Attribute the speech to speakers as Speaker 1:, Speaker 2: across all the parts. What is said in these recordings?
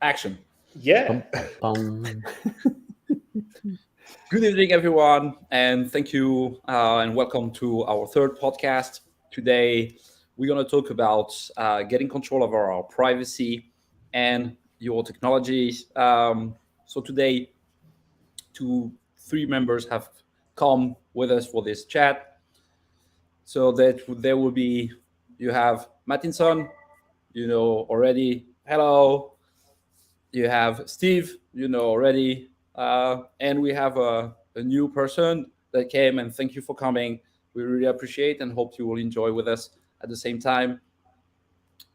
Speaker 1: Action.
Speaker 2: Yeah.
Speaker 3: Bum.
Speaker 1: Good evening, everyone, and thank you and welcome to our third podcast. Today, we're going to talk about getting control of our privacy and your technologies. So today, three members have come with us for this chat. So that there will be, you have Martinson, you know already. Hello. You have Steve, you know already, and we have a new person that came. And thank you for coming. We really appreciate and hope you will enjoy with us at the same time.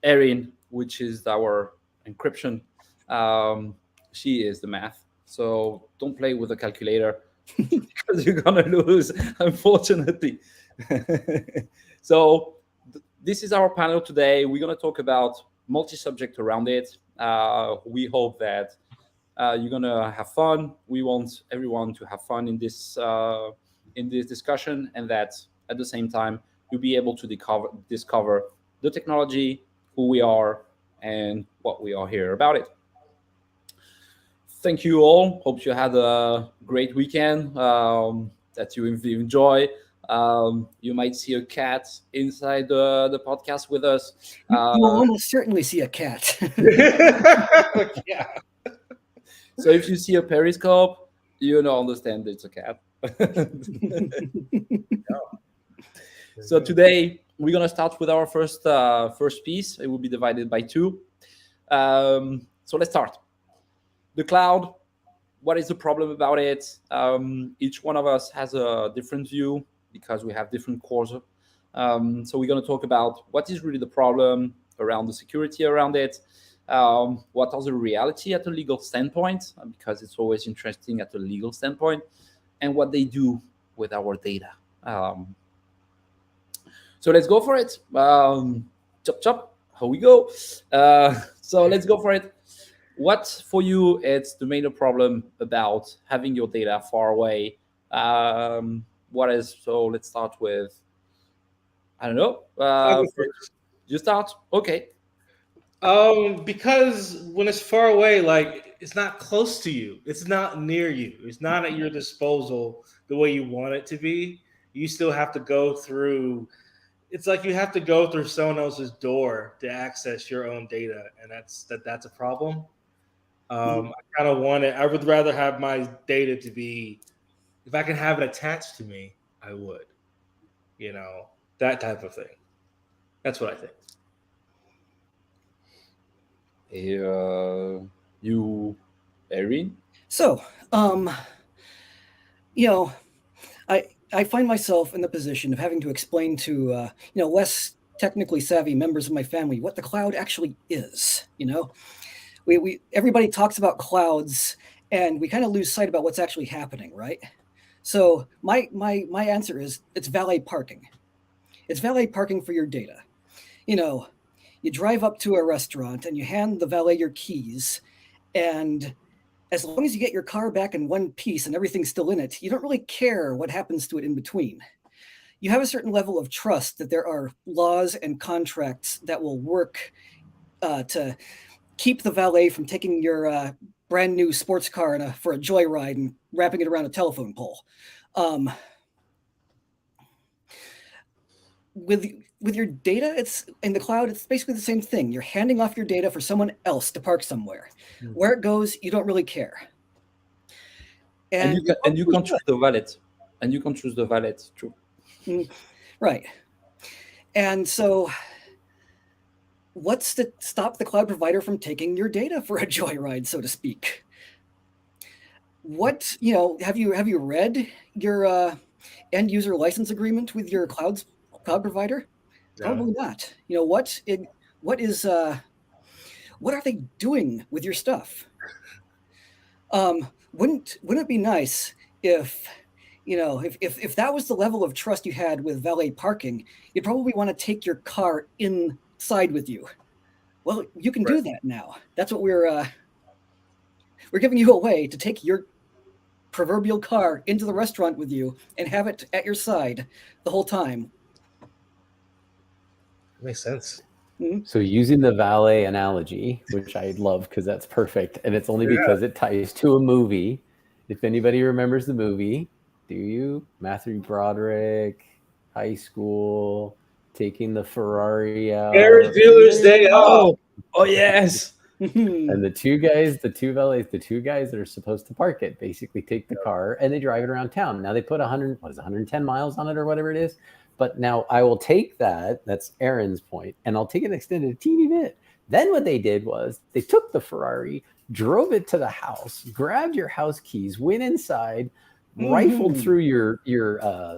Speaker 1: Erin, which is our encryption, um, she is the math. So don't play with the calculator because you're gonna lose, unfortunately. So this is our panel today. We're gonna talk about multi-subject around it. We hope that you're gonna have fun. We want everyone to have fun in this discussion, and that at the same time you'll be able to discover the technology, who we are, and what we are here about it. Thank you all. Hope you had a great weekend. That you enjoy. You might see a cat inside the podcast with us.
Speaker 4: You will almost certainly see a cat.
Speaker 2: Yeah.
Speaker 1: So if you see a periscope, you know understand it's a cat. So today we're gonna start with our first piece. It will be divided by two. So let's start. The cloud. What is the problem about it? Each one of us has a different view because we have different cores. So we're gonna talk about what is really the problem around the security around it. What are the reality at a legal standpoint, because it's always interesting at a legal standpoint, and what they do with our data. So let's go for it. Chop chop, how we go. So let's go for it. What for you it's the main problem about having your data far away? What is, so let's start with, I don't know.
Speaker 2: I'll go first.
Speaker 1: You start. Okay.
Speaker 2: Because when it's far away, like it's not close to you, it's not near you, it's not at your disposal the way you want it to be. You still have to go through. It's like you have to go through someone else's door to access your own data, and that's a problem. I kind of want it. I would rather have my data to be, if I can have it attached to me, I would. You know, that type of thing. That's what I think.
Speaker 1: You, Erin?
Speaker 4: So, you know, I find myself in the position of having to explain to less technically savvy members of my family what the cloud actually is. We everybody talks about clouds, and we kind of lose sight about what's actually happening, right? So my answer is it's valet parking. It's valet parking for your data. You know, you drive up to a restaurant and you hand the valet your keys, and as long as you get your car back in one piece and everything's still in it, you don't really care what happens to it in between. You have a certain level of trust that there are laws and contracts that will work to keep the valet from taking your brand new sports car for a joyride and wrapping it around a telephone pole. With your data, it's in the cloud. It's basically the same thing. You're handing off your data for someone else to park somewhere. Where it goes, you don't really care.
Speaker 1: And you can choose the valet. And you can choose the valet. True.
Speaker 4: Right. And so, what's to stop the cloud provider from taking your data for a joyride, so to speak? What have you read your end user license agreement with your cloud provider?
Speaker 2: No.
Speaker 4: Probably not. What are they doing with your stuff? Wouldn't it be nice if that was the level of trust you had with valet parking, you'd probably want to take your car inside with you. Well, you can do that now. That's what we're giving you a way to take your proverbial car into the restaurant with you and have it at your side the whole time.
Speaker 2: Makes sense.
Speaker 3: So using the valet analogy, which I love because that's perfect, and it's only because it ties to a movie. If anybody remembers the movie, do you? Matthew Broderick, high school, taking the Ferrari out.
Speaker 2: Ferris Bueller's Day Off.
Speaker 1: Oh yes.
Speaker 3: And the two valets, the two guys that are supposed to park it, basically take the car and they drive it around town. Now they put 110 miles on it or whatever it is. But now I will take that. That's Aaron's point, and I'll take it extended a teeny bit. Then what they did was they took the Ferrari, drove it to the house, grabbed your house keys, went inside, rifled through your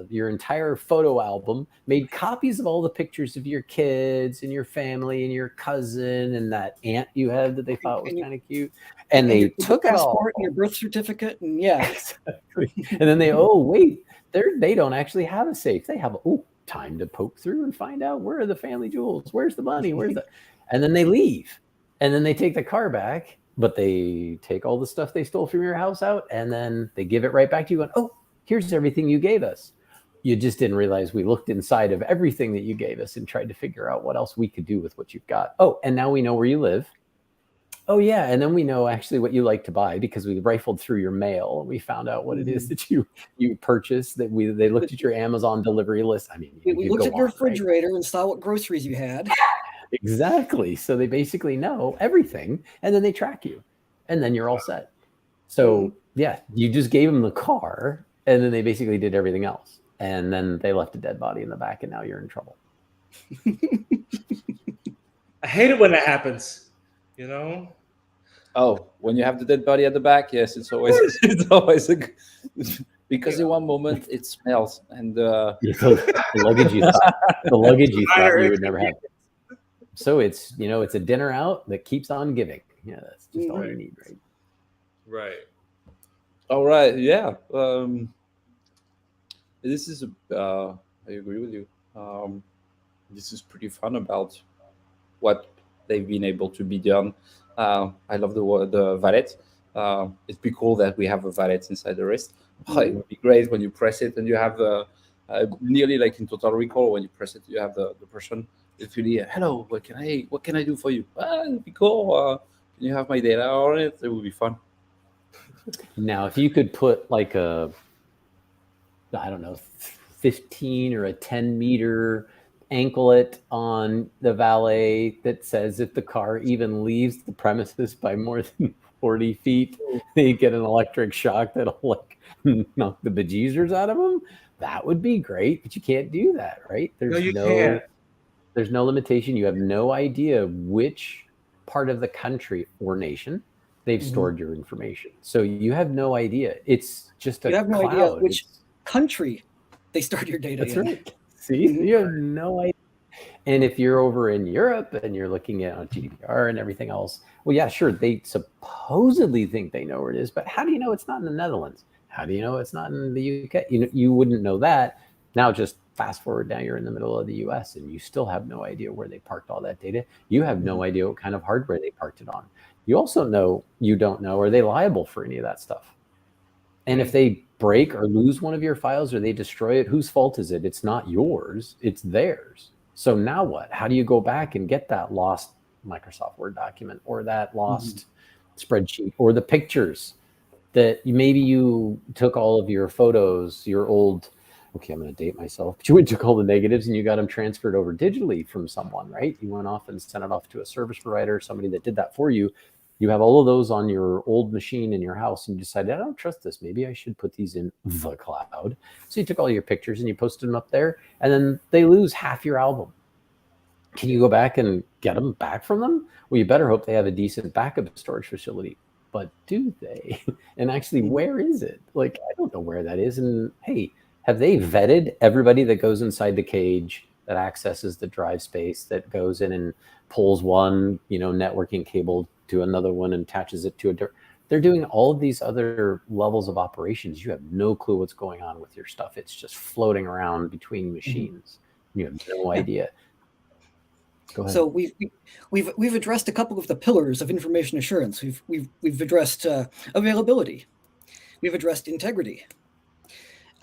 Speaker 3: entire photo album, made copies of all the pictures of your kids and your family and your cousin and that aunt you had that they thought was kind of cute, and they took it all,
Speaker 4: and your birth certificate, and
Speaker 3: exactly. And then they don't actually have a safe. They have time to poke through and find out where are the family jewels, where's the money, and then they leave, and then they take the car back. But they take all the stuff they stole from your house out, and then they give it right back to you. And here's everything you gave us. You just didn't realize we looked inside of everything that you gave us and tried to figure out what else we could do with what you've got. And now we know where you live. Oh yeah, and then we know actually what you like to buy because we rifled through your mail and we found out what it is that you purchased. They looked at your Amazon delivery list. I mean,
Speaker 4: we looked at your refrigerator and saw what groceries you had.
Speaker 3: Exactly. So they basically know everything, and then they track you, and then you're all set. So yeah, you just gave them the car, and then they basically did everything else, and then they left a dead body in the back, and now you're in trouble.
Speaker 2: I hate it when that happens.
Speaker 1: When you have the dead body at the back, yes, it's always because in one moment it smells, and the
Speaker 3: luggage you thought you would never have. So it's it's a dinner out that keeps on giving. Yeah, that's just all you need, right?
Speaker 2: Right.
Speaker 1: All right. Yeah. This is I agree with you. This is pretty fun about what they've been able to be done. I love the valet. It'd be cool that we have a valet inside the wrist. It would be great when you press it and you have the nearly like in Total Recall when you press it, you have the person. It's really hello. What can I do for you? It'd be cool. Can you have my data on it? It would be fun.
Speaker 3: Now, if you could put like a 15 or a 10 meter anklet on the valet that says if the car even leaves the premises by more than 40 feet, they get an electric shock that'll like knock the bejesus out of them. That would be great, but you can't do that, right? There's no limitation. You have no idea which part of the country or nation they've stored your information. So you have no idea. It's just
Speaker 4: you have no idea which country they stored your data
Speaker 3: in.
Speaker 4: Right.
Speaker 3: See, you have no idea. And if you're over in Europe and you're looking at GDPR and everything else, well, yeah, sure, they supposedly think they know where it is, but how do you know it's not in the Netherlands? How do you know it's not in the UK? You wouldn't know that. Now just fast forward, now you're in the middle of the US and you still have no idea where they parked all that data. You have no idea what kind of hardware they parked it on. You also don't know, are they liable for any of that stuff? And if they break or lose one of your files or they destroy it, whose fault is it? It's not yours, it's theirs. So now what? How do you go back and get that lost Microsoft Word document or that lost spreadsheet or the pictures that maybe you took all of your photos, your old, I'm going to date myself, but you took all the negatives and you got them transferred over digitally from someone, right? You went off and sent it off to a service provider, somebody that did that for you. You have all of those on your old machine in your house and you decided, I don't trust this. Maybe I should put these in the cloud. So you took all your pictures and you posted them up there and then they lose half your album. Can you go back and get them back from them? Well, you better hope they have a decent backup storage facility. But do they? And actually, where is it? Like, I don't know where that is. And hey, have they vetted everybody that goes inside the cage, that accesses the drive space, that goes in and pulls one, networking cable to another one and attaches it to a different? They're doing all of these other levels of operations. You have no clue what's going on with your stuff. It's just floating around between machines. You have no idea. Go ahead.
Speaker 4: So we've addressed a couple of the pillars of information assurance. We've addressed availability. We've addressed integrity.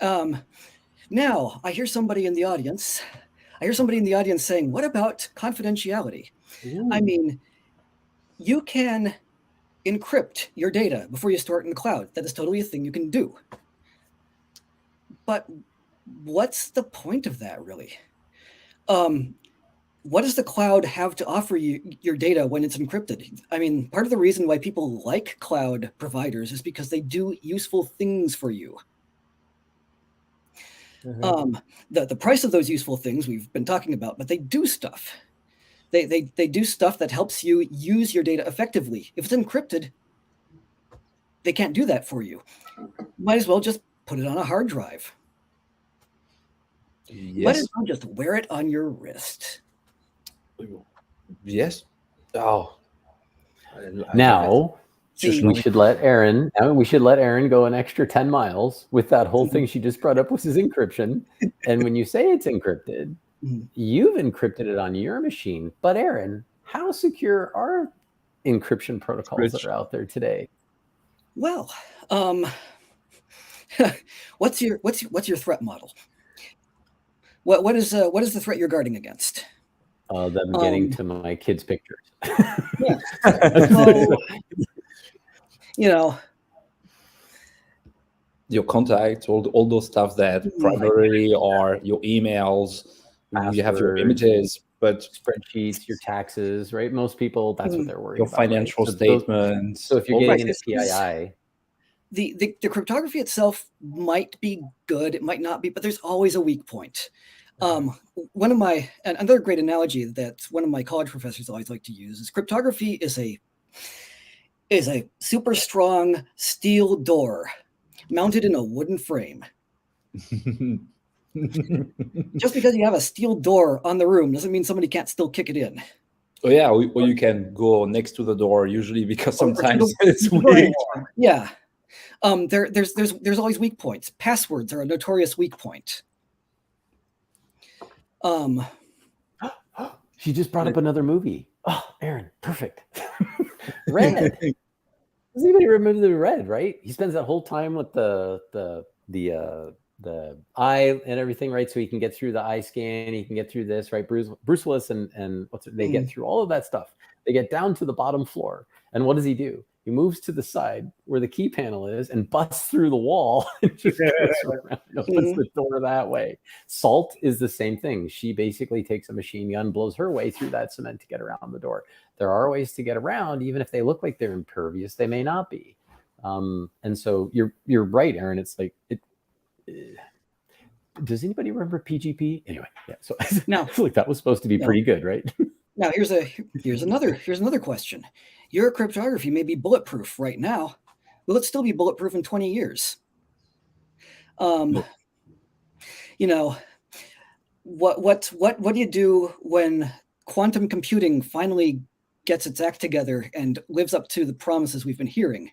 Speaker 4: Now I hear somebody in the audience I hear somebody in the audience saying, what about confidentiality? I mean, you can encrypt your data before you store it in the cloud. That is totally a thing you can do. But what's the point of that, really? What does the cloud have to offer you your data when it's encrypted? I mean, part of the reason why people like cloud providers is because they do useful things for you. The price of those useful things we've been talking about, but they do stuff. They do stuff that helps you use your data effectively. If it's encrypted, they can't do that for you. Might as well just put it on a hard drive. Might as well just wear it on your wrist.
Speaker 1: Yes. Oh.
Speaker 3: Now
Speaker 4: See,
Speaker 3: we should let Erin. Go an extra 10 miles with that whole thing she just brought up, which is encryption. And when you say it's encrypted, you've encrypted it on your machine. But Erin, how secure are encryption protocols that are out there today?
Speaker 4: Well, what's your threat model? What is the threat you're guarding against?
Speaker 3: Them getting to my kids' pictures.
Speaker 4: Yeah. So,
Speaker 1: your contacts, all those stuff that primarily are your emails. You have your images, but
Speaker 3: spreadsheets, your taxes, right? Most people, that's what they're worried
Speaker 1: your
Speaker 3: about.
Speaker 1: Financial statements.
Speaker 3: So if you're getting into PII,
Speaker 4: the cryptography itself might be good, it might not be, but there's always a weak point. Another great analogy that one of my college professors always like to use is cryptography is a super strong steel door mounted in a wooden frame. Just because you have a steel door on the room doesn't mean somebody can't still kick it in.
Speaker 1: Oh yeah, or you can go next to the door usually because sometimes it's weak.
Speaker 4: Yeah, there's always weak points. Passwords are a notorious weak point.
Speaker 3: She just brought up another movie. Oh, Erin, perfect. Red. Does anybody remember the Red? Right? He spends that whole time with the eye and everything, right? So he can get through the eye scan. He can get through this, right? Bruce Willis and they get through all of that stuff. They get down to the bottom floor, and what does he do? He moves to the side where the key panel is and busts through the wall and just goes around and opens the door that way. Salt is the same thing. She basically takes a machine gun, blows her way through that cement to get around the door. There are ways to get around, even if they look like they're impervious, they may not be. And so you're right, Erin. It's like does anybody remember PGP? Anyway, yeah. So
Speaker 4: now,
Speaker 3: I feel like that was supposed to be pretty good, right?
Speaker 4: Now here's another question. Your cryptography may be bulletproof right now. Will it still be bulletproof in 20 years? What do you do when quantum computing finally gets its act together and lives up to the promises we've been hearing?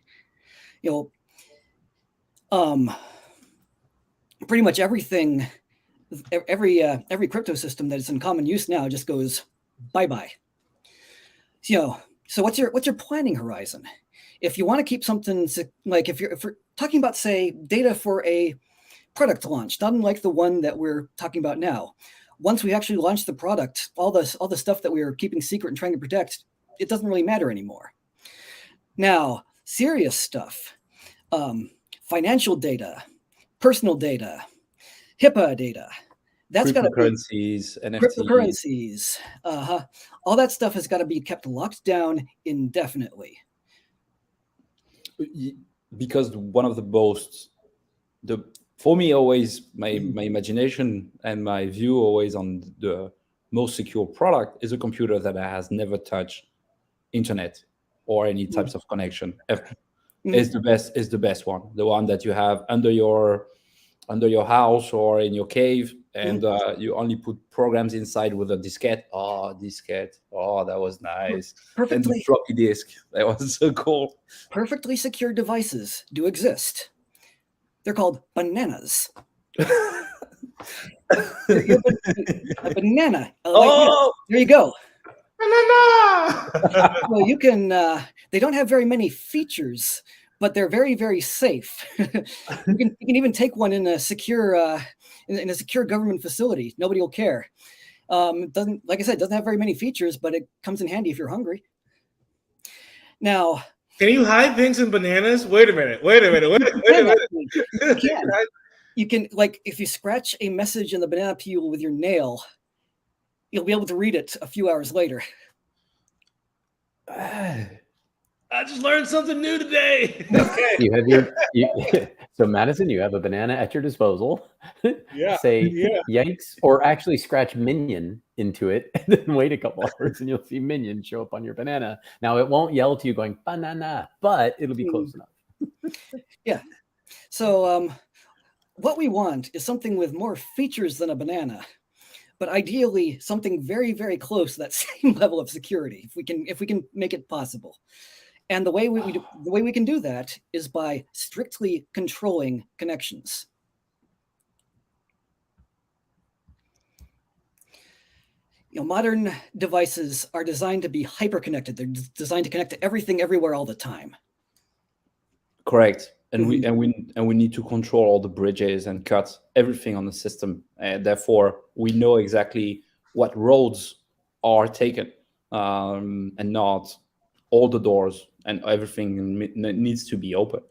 Speaker 4: Pretty much everything, every crypto system that is in common use now just goes bye-bye. So what's your planning horizon? If you want to keep something like if we're talking about, say, data for a product launch, not unlike the one that we're talking about now, once we actually launch the product, all the stuff that we were keeping secret and trying to protect, it doesn't really matter anymore. Now, serious stuff, financial data, personal data, HIPAA data. That's got to be
Speaker 1: cryptocurrencies, NFTs.
Speaker 4: Cryptocurrencies. All that stuff has got to be kept locked down indefinitely.
Speaker 1: Because one of for me, always my imagination and my view always on the most secure product is a computer that has never touched internet or any types of connection ever. Is the best one, the one that you have under your house or in your cave, and you only put programs inside with a diskette. Oh, that was nice.
Speaker 4: Perfectly.
Speaker 1: And the floppy disk, that was so cool.
Speaker 4: Perfectly secure devices do exist. They're called bananas. A banana. There you go.
Speaker 2: Banana.
Speaker 4: Well, you can. They don't have very many features, but they're very, very safe. You can even take one in a secure in a secure government facility. Nobody will care. Doesn't, like I said, doesn't have very many features, but it comes in handy if you're hungry. Now,
Speaker 2: Can you hide things in bananas? Wait a minute.
Speaker 4: you can, like, if you scratch a message in the banana peel with your nail, you'll be able to read it a few hours later.
Speaker 2: I just learned something new today. Okay.
Speaker 3: You have so Madison, you have a banana at your disposal.
Speaker 2: Yeah.
Speaker 3: Say
Speaker 2: Yeah.
Speaker 3: yikes, or actually scratch Minion into it, and then wait a couple hours, and you'll see Minion show up on your banana. Now it won't yell to you going banana, but it'll be close enough.
Speaker 4: Yeah. So what we want is something with more features than a banana, but ideally something very, very close to that same level of security, if we can make it possible. And the way we can do that is by strictly controlling connections. Modern devices are designed to be hyper-connected. They're designed to connect to everything, everywhere, all the time.
Speaker 1: Correct. And we need to control all the bridges and cut everything on the system. And therefore, we know exactly what roads are taken, and not all the doors and everything needs to be open.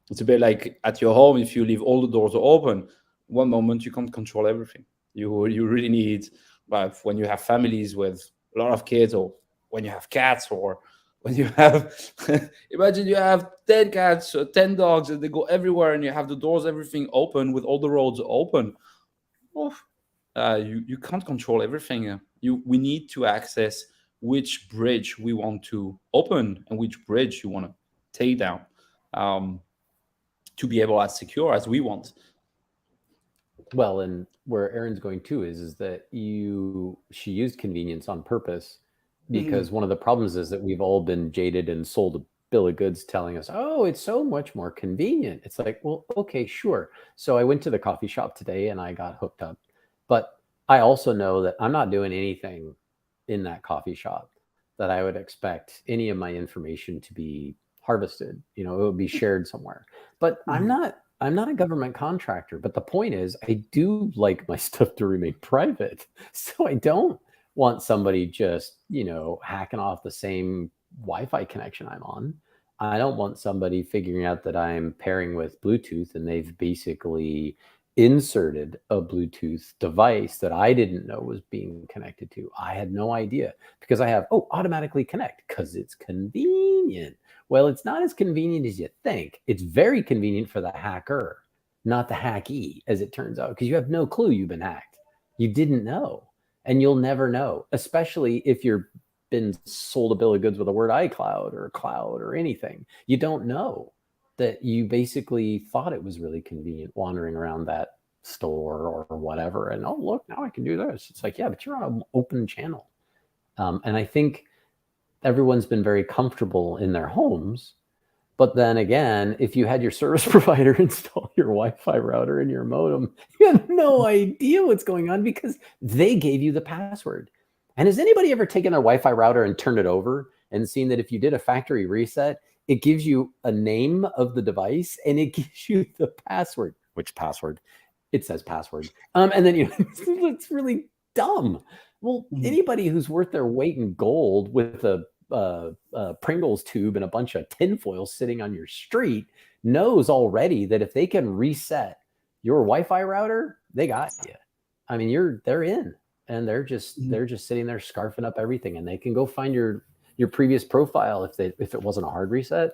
Speaker 1: It's a bit like at your home. If you leave all the doors open, one moment you can't control everything. You really need, but when you have families with a lot of kids, or when you have cats, or when you have, imagine you have 10 cats or 10 dogs and they go everywhere, and you have the doors, everything open with all the roads open. You can't control everything. We need to access which bridge we want to open and which bridge you want to take down, to be able as secure as we want.
Speaker 3: Well, and where Erin's going to is that she used convenience on purpose, because one of the problems is that we've all been jaded and sold a bill of goods telling us, oh, it's so much more convenient. It's like, well, okay, sure. So I went to the coffee shop today and I got hooked up, but I also know that I'm not doing anything in that coffee shop that I would expect any of my information to be harvested. It would be shared somewhere. But I'm not a government contractor. But the point is, I do like my stuff to remain private. So I don't want somebody just, hacking off the same Wi-Fi connection I'm on. I don't want somebody figuring out that I'm pairing with Bluetooth and they've basically inserted a Bluetooth device that I didn't know was being connected to. I had no idea, because I have, automatically connect because it's convenient. Well, it's not as convenient as you think. It's very convenient for the hacker, not the hackee, as it turns out, because you have no clue you've been hacked. You didn't know, and you'll never know, especially if you're been sold a bill of goods with the word iCloud or cloud or anything. You don't know that you basically thought it was really convenient wandering around that store or whatever. And, oh, look, now I can do this. It's like, yeah, but you're on an open channel. And I think everyone's been very comfortable in their homes. But then again, if you had your service provider install your Wi-Fi router in your modem, you have no idea what's going on because they gave you the password. And has anybody ever taken their Wi-Fi router and turned it over and seen that if you did a factory reset, it gives you a name of the device and it gives you the password? Which password? It says password. And then it's really dumb. Well, anybody who's worth their weight in gold with a Pringles tube and a bunch of tinfoil sitting on your street knows already that if they can reset your Wi-Fi router, they got you. I mean, they're in, and they're just sitting there scarfing up everything, and they can go find your previous profile if it wasn't a hard reset.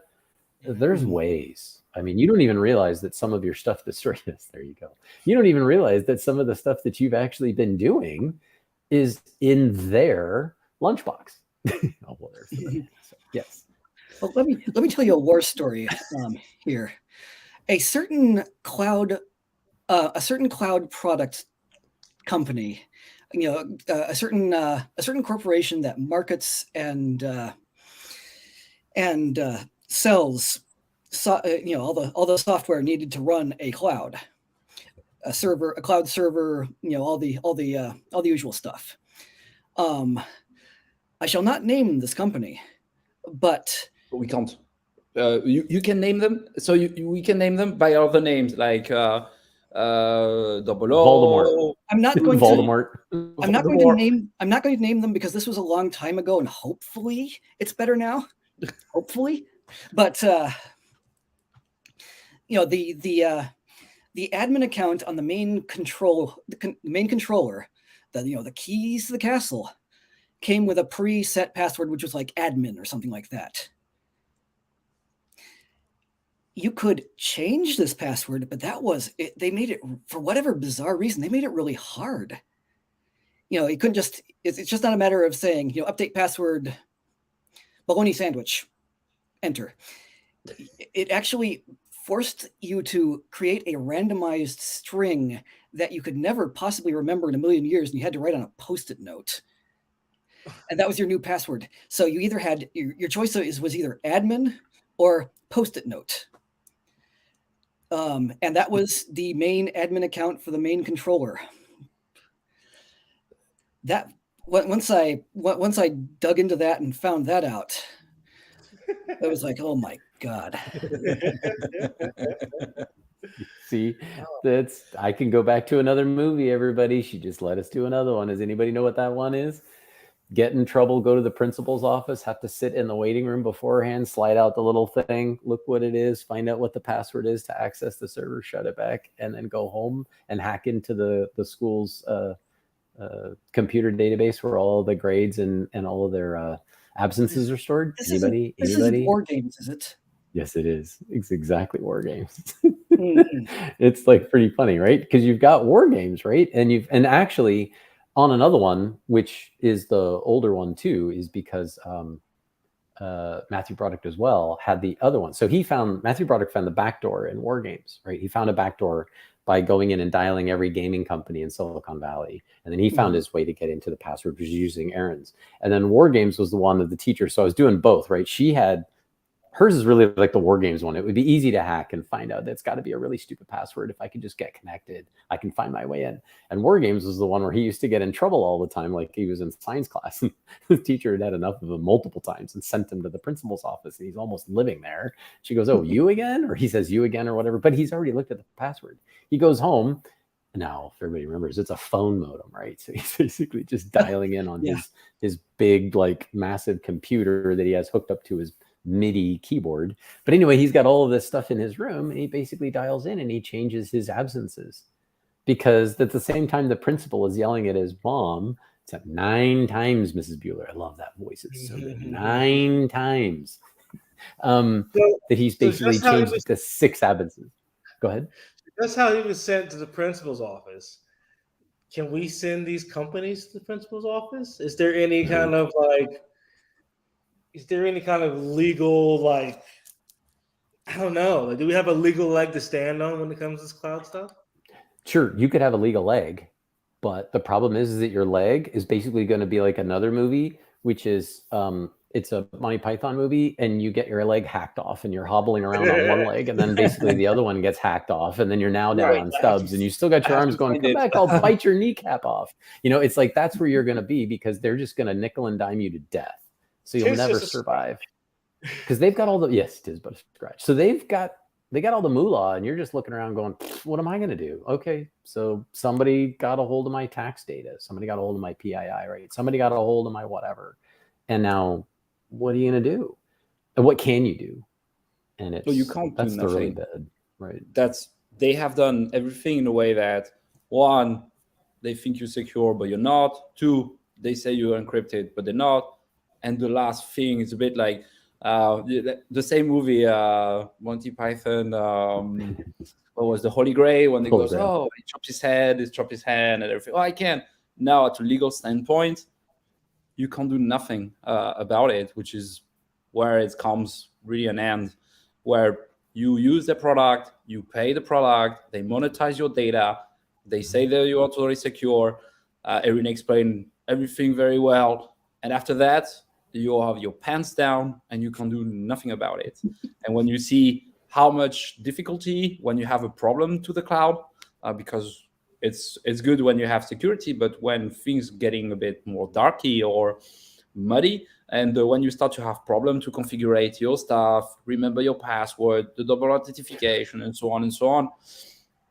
Speaker 3: There's ways. I mean, you don't even realize that some of your stuff there you go. You don't even realize that some of the stuff that you've actually been doing is in their lunchbox. So, yes.
Speaker 4: Well, let me tell you a war story here. A certain cloud product company, a certain corporation that markets and sells, all the software needed to run a cloud server, all the usual stuff. I shall not name this company, but
Speaker 1: we can't. You can name them. So we can name them by other names, like Double
Speaker 3: Voldemort.
Speaker 1: O.
Speaker 4: I'm not going to.
Speaker 3: Voldemort.
Speaker 4: I'm not going to name. I'm not going to name them because this was a long time ago, and hopefully it's better now. Hopefully, but you know, the admin account on the main main controller, the keys to the castle, came with a preset password, which was like admin or something like that. You could change this password, but that was it. They made it, for whatever bizarre reason, they made it really hard. You couldn't just, it's just not a matter of saying, update password, bologna sandwich, enter. It actually forced you to create a randomized string that you could never possibly remember in a million years, and you had to write on a Post-it note. And that was your new password. So you either had, your choice was either admin or Post-it note. And that was the main admin account for the main controller. That once I dug into that and found that out, I was like, oh my God.
Speaker 3: See, I can go back to another movie, everybody. She just let us do another one. Does anybody know what that one is? Get in trouble, go to the principal's office, have to sit in the waiting room beforehand, slide out the little thing, look what it is, find out what the password is to access the server, shut it back, and then go home and hack into the school's computer database where all the grades and all of their absences are stored.
Speaker 4: This
Speaker 3: Anybody?
Speaker 4: isn't War Games, is it?
Speaker 3: Yes, it is. It's exactly War Games. It's like pretty funny, right? Because you've got War Games, right? And actually on another one, which is the older one too, is because Matthew Broderick as well had the other one. So Matthew Broderick found the backdoor in War Games, right? He found a backdoor by going in and dialing every gaming company in Silicon Valley. And then he found his way to get into the password, which was using Aaron's. And then War Games was the one of the teacher. So I was doing both, right? Hers is really like the War Games one. It would be easy to hack and find out that's got to be a really stupid password. If I could just get connected, I can find my way in. And War Games was the one where he used to get in trouble all the time. Like he was in science class and the teacher had enough of him multiple times and sent him to the principal's office. And he's almost living there. She goes, oh, you again? Or he says you again or whatever, but he's already looked at the password. He goes home. Now, if everybody remembers, it's a phone modem, right? So he's basically just dialing in on his big, like massive computer that he has hooked up to his MIDI keyboard. But anyway, he's got all of this stuff in his room and he basically dials in and he changes his absences because at the same time the principal is yelling at his mom. It's like 9 times, Mrs. Bueller. I love that voice. It's so good. 9 times that he's basically changed it to 6 absences. Go ahead.
Speaker 2: That's how he was sent to the principal's office. Can we send these companies to the principal's office? Is there any kind of legal, I don't know. Do we have a legal leg to stand on when it comes to this cloud stuff?
Speaker 3: Sure, you could have a legal leg, but the problem is that your leg is basically going to be like another movie, which is it's a Monty Python movie, and you get your leg hacked off, and you're hobbling around on one leg, and then basically the other one gets hacked off, and then you're now down on stubs, and you still got your arms going, come back, I'll bite your kneecap off. It's like that's where you're going to be because they're just going to nickel and dime you to death. So you'll never survive because they've got all the, yes, it is but a scratch. So they got all the moolah and you're just looking around going, what am I going to do? Okay. So somebody got a hold of my tax data. Somebody got a hold of my PII, right? Somebody got a hold of my whatever. And now what are you going to do? And what can you do? And it's,
Speaker 1: you can't do
Speaker 3: that's the
Speaker 1: nothing.
Speaker 3: really bad, right?
Speaker 1: They have done everything in a way that 1, they think you're secure, but you're not. 2, they say you're encrypted, but they're not. And the last thing is a bit like the same movie, Monty Python. What was the Holy Grail? When he goes, oh, he chopped his hand, and everything. Oh, I can. Now, at a legal standpoint, you can't do nothing about it, which is where it comes really an end, where you use the product, you pay the product, they monetize your data, they say that you are totally secure. Erin explained everything very well. And after that, you have your pants down and you can do nothing about it. And when you see how much difficulty when you have a problem to the cloud, because it's good when you have security, but when things getting a bit more darky or muddy, and when you start to have problem to configure your stuff, remember your password, the double authentication, and so on,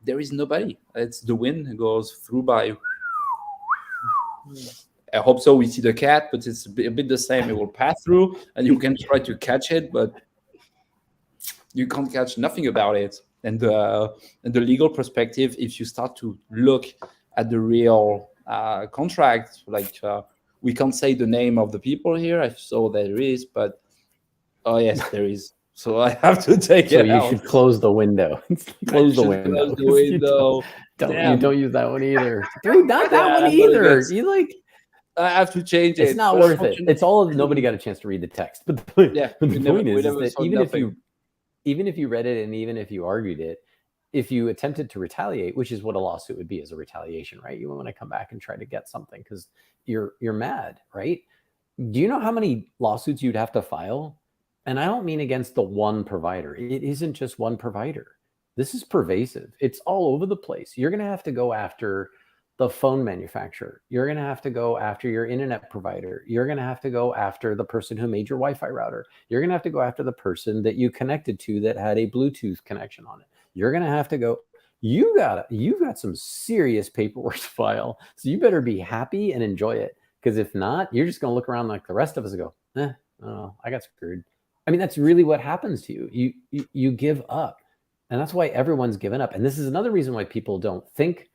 Speaker 1: there is nobody. It's the wind goes through by. I hope so. We see the cat, but it's a bit the same. It will pass through, and you can try to catch it, but you can't catch nothing about it. And the legal perspective, if you start to look at the real contract, like we can't say the name of the people here. I saw there is, but oh yes, there is. So I have to take
Speaker 3: So
Speaker 1: it
Speaker 3: you
Speaker 1: out.
Speaker 3: should close the window. Close the window.
Speaker 1: Close the window.
Speaker 3: You don't use that one either, dude. Not that
Speaker 1: Yeah,
Speaker 3: one
Speaker 1: but
Speaker 3: either.
Speaker 1: that's-
Speaker 3: You like.
Speaker 1: I have to change it.
Speaker 3: It's not
Speaker 1: But
Speaker 3: worth it.
Speaker 1: unfortunately-
Speaker 3: It's all. Nobody got a chance to read the text. But the point,
Speaker 1: Yeah,
Speaker 3: the
Speaker 1: we never-
Speaker 3: point
Speaker 1: we
Speaker 3: is
Speaker 1: never
Speaker 3: that
Speaker 1: saw
Speaker 3: even
Speaker 1: nothing.
Speaker 3: if you read it and even if you argued it, if you attempted to retaliate, which is what a lawsuit would be, as a retaliation, right? You want to come back and try to get something because you're mad, right? Do you know how many lawsuits you'd have to file? And I don't mean against the one provider. It isn't just one provider. This is pervasive. It's all over the place. You're going to have to go after the phone manufacturer. You're going to have to go after your internet provider. You're going to have to go after the person who made your Wi-Fi router. You're going to have to go after the person that you connected to that had a Bluetooth connection on it. You're going to have to go. You've got some serious paperwork to file. So you better be happy and enjoy it. Because if not, you're just going to look around like the rest of us and go, oh, I got screwed. I mean, that's really what happens to you. You give up. And that's why everyone's given up. And this is another reason why people don't think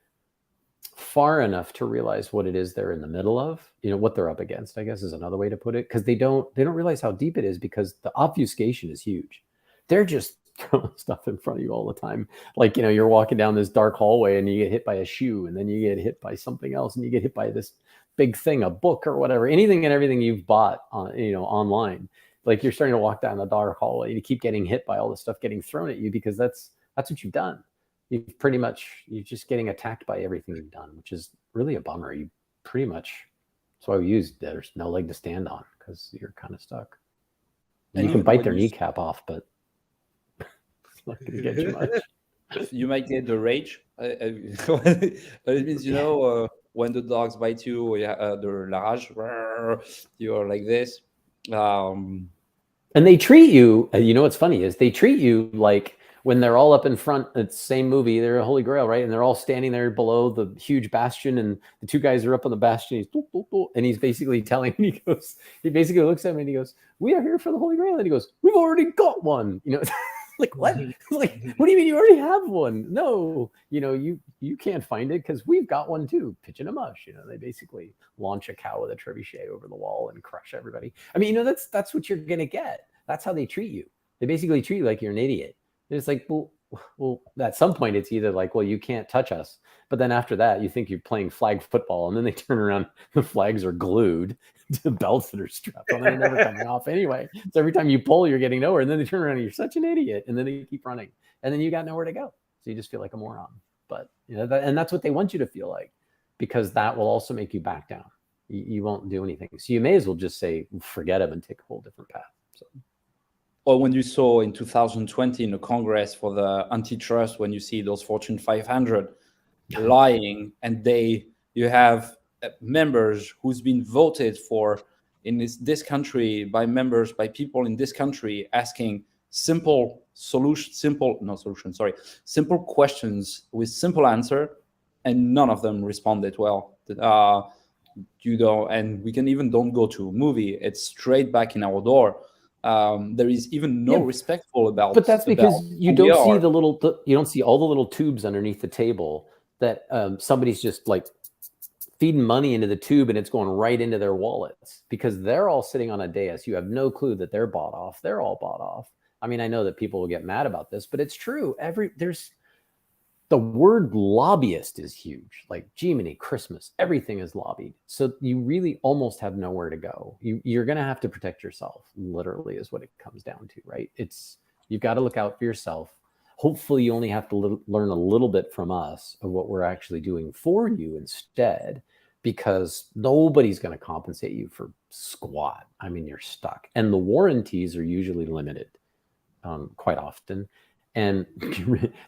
Speaker 3: far enough to realize what it is they're in the middle of, what they're up against, I guess is another way to put it. Because they don't realize how deep it is, because the obfuscation is huge. They're just throwing stuff in front of you all the time. Like, you're walking down this dark hallway and you get hit by a shoe, and then you get hit by something else, and you get hit by this big thing, a book or whatever, anything and everything you've bought on, online. Like, you're starting to walk down the dark hallway, you keep getting hit by all this stuff getting thrown at you, because that's what you've done. You're just getting attacked by everything you've done, which is really a bummer. You pretty much, that's why we use, there's no leg to stand on, because you're kind of stuck. And you can bite their kneecap off, but it's not going to get you much.
Speaker 1: You might get the rage. It means, when the dogs bite you, the rage, you're like this.
Speaker 3: And they treat you, what's funny is they treat you like, when they're all up in front, it's the same movie, they're a Holy Grail, right? And they're all standing there below the huge bastion, and the two guys are up on the bastion. He's boop, boop, boop, and he's basically telling him, he basically looks at him and he goes, "We are here for the Holy Grail." And he goes, "We've already got one." Like, what? Like, what do you mean you already have one? No, you can't find it because we've got one too. Pitch in a mush. They basically launch a cow with a trebuchet over the wall and crush everybody. I mean, that's what you're gonna get. That's how they treat you. They basically treat you like you're an idiot. It's like, well, at some point it's either like, well, you can't touch us. But then after that, you think you're playing flag football, and then they turn around, the flags are glued to belts that are strapped on. They're never coming off anyway. So every time you pull, you're getting nowhere. And then they turn around and you're such an idiot. And then they keep running. And then you got nowhere to go. So you just feel like a moron. But, and that's what they want you to feel like, because that will also make you back down. You won't do anything. So you may as well just say, forget him, and take a whole different path. So.
Speaker 1: Or when you saw in 2020 in the Congress for the antitrust, when you see those Fortune 500 lying, and you have members who's been voted for in this country by people in this country asking simple questions with simple answer, and none of them responded well. And we can even don't go to a movie; it's straight back in our door. There is even no respectful about.
Speaker 3: But that's because you don't see you don't see all the little tubes underneath the table that somebody's just like feeding money into the tube, and it's going right into their wallets, because they're all sitting on a dais. You have no clue that they're bought off. They're all bought off. I mean, I know that people will get mad about this, but it's true. The word lobbyist is huge. Like, Jiminy Christmas, everything is lobbied. So you really almost have nowhere to go. You're going to have to protect yourself, literally, is what it comes down to, right? You've got to look out for yourself. Hopefully you only have to learn a little bit from us of what we're actually doing for you instead, because nobody's going to compensate you for squat. I mean, you're stuck. And the warranties are usually limited quite often. And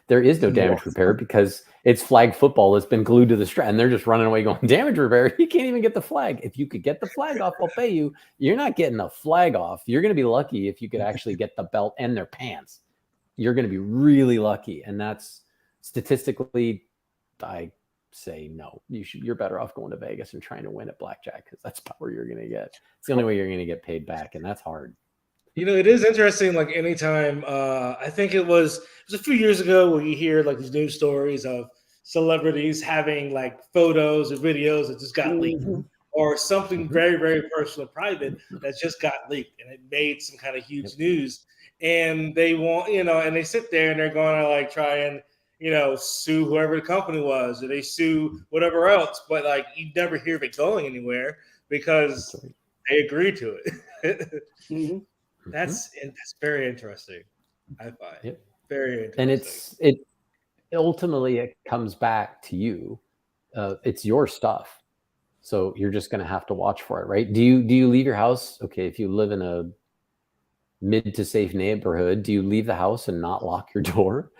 Speaker 3: there is no damage repair, because it's flag football that's been glued to the strap, and they're just running away going, damage repair. You can't even get the flag. If you could get the flag off, I'll pay you. You're not getting the flag off. You're going to be lucky if you could actually get the belt and their pants. You're going to be really lucky. And that's Statistically, I say no. You're better off going to Vegas and trying to win at blackjack, because that's about where you're going to get. It's the only way you're going to get paid back, and that's hard.
Speaker 2: It is interesting. Like anytime, I think it was a few years ago where you hear like these news stories of celebrities having like photos or videos that just got leaked, or something very, very personal, private that just got leaked, and it made some kind of huge news. And they want, and they sit there and they're going to like try and sue whoever the company was, or they sue whatever else. But like you never hear of it going anywhere because they agreed to it. That's very interesting. I find very interesting.
Speaker 3: And it ultimately it comes back to you. It's your stuff, so you're just going to have to watch for it, right? Do you leave your house? Okay, if you live in a mid to safe neighborhood, do you leave the house and not lock your door?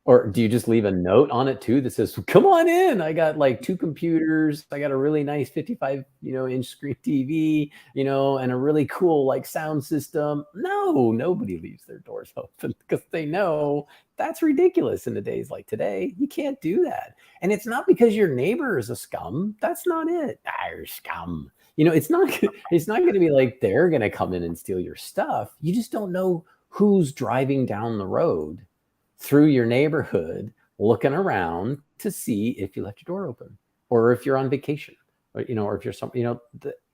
Speaker 3: Or do you just leave a note on it too that says, come on in, I got like 2 computers, I got a really nice 55 inch screen TV, and a really cool like sound system? No, nobody leaves their doors open because they know that's ridiculous in the days like today. You can't do that. And it's not because your neighbor is a scum. That's not it. You're scum. It's not going to be like they're going to come in and steal your stuff. You just don't know who's driving down the road through your neighborhood looking around to see if you left your door open, or if you're on vacation, or if you're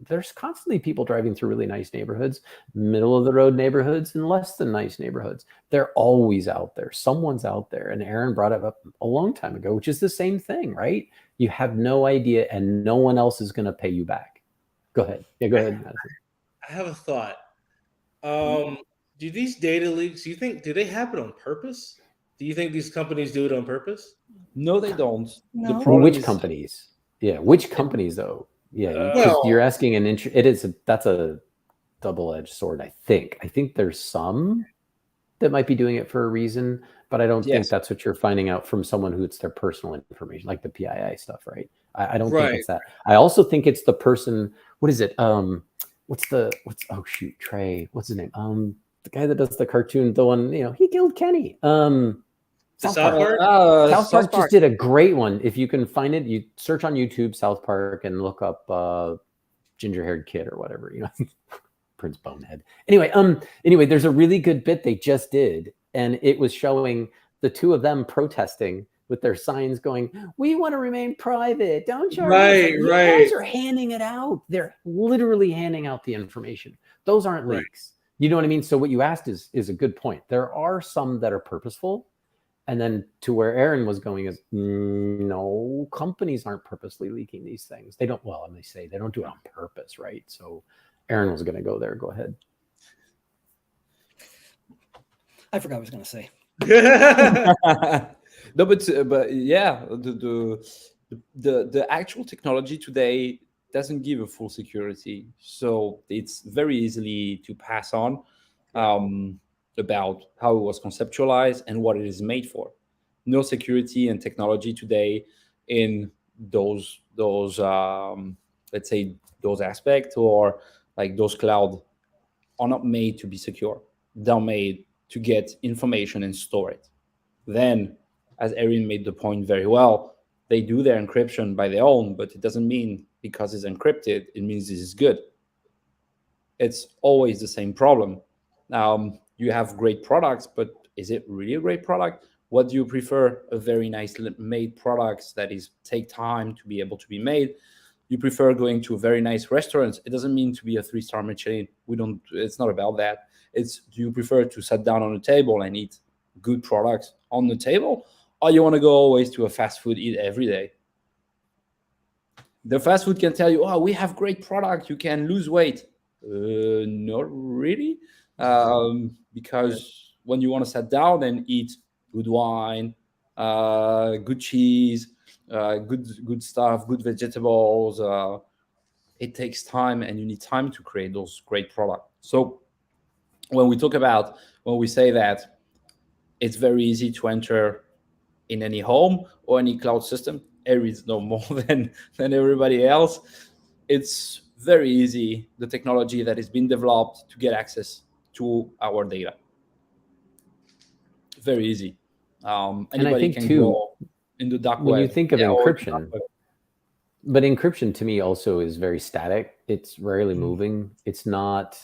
Speaker 3: there's constantly people driving through really nice neighborhoods, middle of the road neighborhoods, and less than nice neighborhoods. They're always out there. Someone's out there. And Aaron brought it up a long time ago, which is the same thing, right? You have no idea, and no one else is going to pay you back. Go ahead. Yeah, go ahead, Madison.
Speaker 2: I have a thought. Do these data leaks, do they happen on purpose? Do you think these companies do it on purpose?
Speaker 1: No, they don't.
Speaker 4: No.
Speaker 3: Which companies? Yeah, which companies though? Yeah, you're asking that's a double-edged sword. I think there's some that might be doing it for a reason, but I don't think that's what you're finding out from someone who it's their personal information, like the PII stuff, right? I don't think it's that. I also think it's the person. What is it? Trey. What's his name? The guy that does the cartoon, the one, he killed Kenny.
Speaker 2: South Park?
Speaker 3: South Park just did a great one. If you can find it, you search on YouTube South Park and look up ginger-haired kid or whatever, Prince Bonehead. Anyway, there's a really good bit they just did, and it was showing the two of them protesting with their signs going, "We want to remain private. Don't charge us." You guys are handing it out. They're literally handing out the information. Those aren't leaks. You know what I mean? So what you asked is a good point. There are some that are purposeful. And then to where Aaron was going is, no, companies aren't purposely leaking these things. They don't, well, they say they don't do it on purpose, right? So Aaron was going to go there. Go ahead.
Speaker 4: I forgot what I was going to say.
Speaker 1: No, but yeah, the actual technology today doesn't give a full security, so it's very easily to pass on about how it was conceptualized and what it is made for. No security and technology today in those let's say those aspects, or like those cloud, are not made to be secure. They're made to get information and store it. Then, as Erin made the point very well, they do their encryption by their own, but it doesn't mean because it's encrypted, it means this is good. It's always the same problem. You have great products, but is it really a great product? What do you prefer? A very nice made product that is take time to be able to be made. You prefer going to a very nice restaurant. It doesn't mean to be a 3-star Michelin. It's not about that. It's, do you prefer to sit down on a table and eat good products on the table, or you want to go always to a fast food, eat every day? The fast food can tell you, oh, we have great product, you can lose weight. Not really. Because when you want to sit down and eat good wine, good cheese, good stuff, good vegetables, it takes time, and you need time to create those great products. So when we say that it's very easy to enter in any home or any cloud system, Aries no more than everybody else. It's very easy, the technology that has been developed to get access to our data. Very easy.
Speaker 3: And I think too,
Speaker 1: in the dark
Speaker 3: When
Speaker 1: web.
Speaker 3: you think of
Speaker 1: or the dark
Speaker 3: encryption,
Speaker 1: web.
Speaker 3: but encryption to me also is very static. It's rarely
Speaker 2: Mm.
Speaker 3: moving. It's not,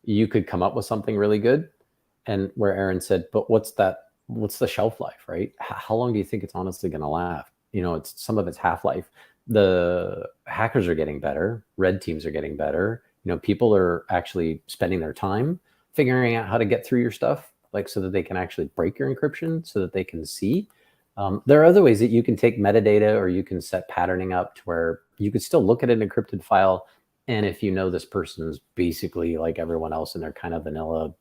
Speaker 3: you could come up with something really good. And where Aaron said, but what's the shelf life, right? How long do you think it's honestly going to last? It's some of its half-life. The hackers are getting better. Red teams are getting better. People are actually spending their time figuring out how to get through your stuff, like so that they can actually break your encryption so that they can see. There are other ways that you can take metadata, or you can set patterning up to where you could still look at an encrypted file. And if this person's basically like everyone else and they're kind of vanilla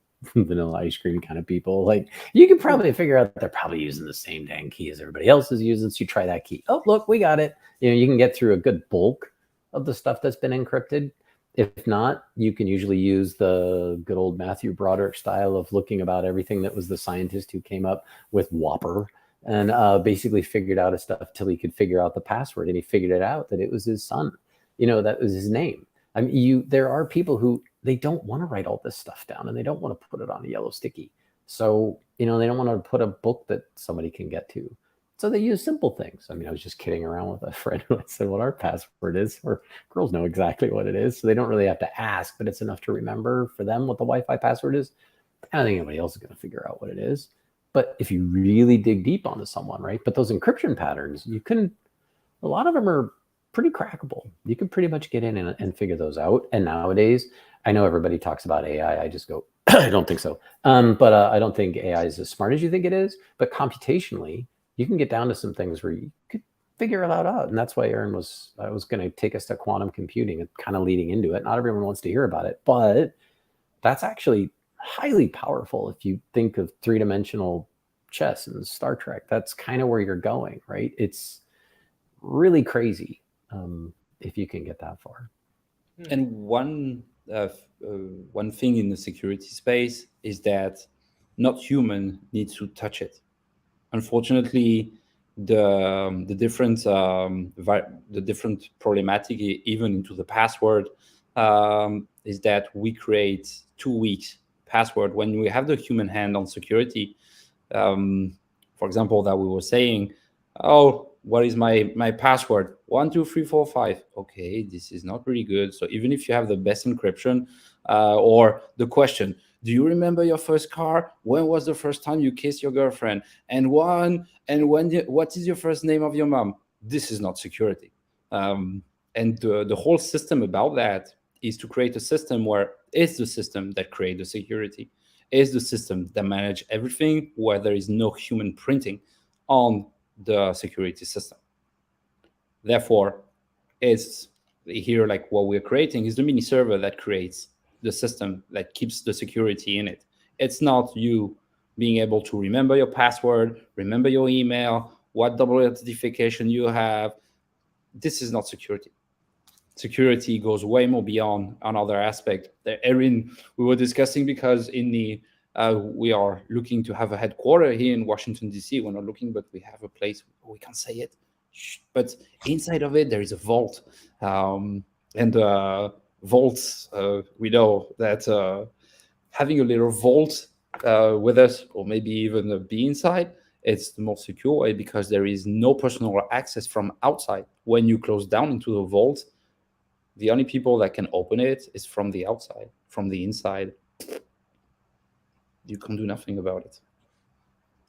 Speaker 3: ice cream kind of people, like you can probably figure out that they're probably using the same dang key as everybody else is using. So you try that key. Oh, look, we got it. You can get through a good bulk of the stuff that's been encrypted. If not, you can usually use the good old Matthew Broderick style of looking about everything that was the scientist who came up with Whopper and basically figured out his stuff till he could figure out the password. And he figured it out that it was his son. That was his name. I mean, there are people who they don't want to write all this stuff down and they don't want to put it on a yellow sticky. So, they don't want to put a book that somebody can get to. So they use simple things. I mean, I was just kidding around with a friend who said what our password is, or girls know exactly what it is. So they don't really have to ask, but it's enough to remember for them what the Wi-Fi password is. I don't think anybody else is going to figure out what it is. But if you really dig deep onto someone, right? But those encryption patterns, a lot of them are pretty crackable. You can pretty much get in and figure those out. And nowadays, I know everybody talks about AI. I just go, I don't think so. But I don't think AI is as smart as you think it is. But computationally, you can get down to some things where you could figure it out. And that's why Aaron was going to take us to quantum computing and kind of leading into it. Not everyone wants to hear about it, but that's actually highly powerful. If you think of three-dimensional chess and Star Trek, that's kind of where you're going, right? It's really crazy if you can get that far.
Speaker 1: And one thing in the security space is that not human needs to touch it. Unfortunately, the different problematic, even into the password, is that we create 2 weeks password when we have the human hand on security. For example, that we were saying, oh, what is my password? 1, 2, 3, 4, 5. Okay, this is not really good. So even if you have the best encryption, or the question, do you remember your first car? When was the first time you kissed your girlfriend? And what is your first name of your mom? This is not security. And the whole system about that is to create a system where it's the system that creates the security. It's the system that manages everything where there is no human printing on the security system. Therefore, it's here like what we're creating is the mini server that creates the system that keeps the security in it. It's not you being able to remember your password, remember your email, what double authentication you have. This is not security. Security goes way more beyond another aspect. Erin, we were discussing because in the we are looking to have a headquarter here in Washington, D.C. We're not looking, but we have a place, we can't say it. But inside of it, there is a vault. Vaults, we know that having a little vault with us, or maybe even be inside, it's the most secure way because there is no personal access from outside. When you close down into the vault, the only people that can open it is from the outside. From the inside, you can do nothing about it.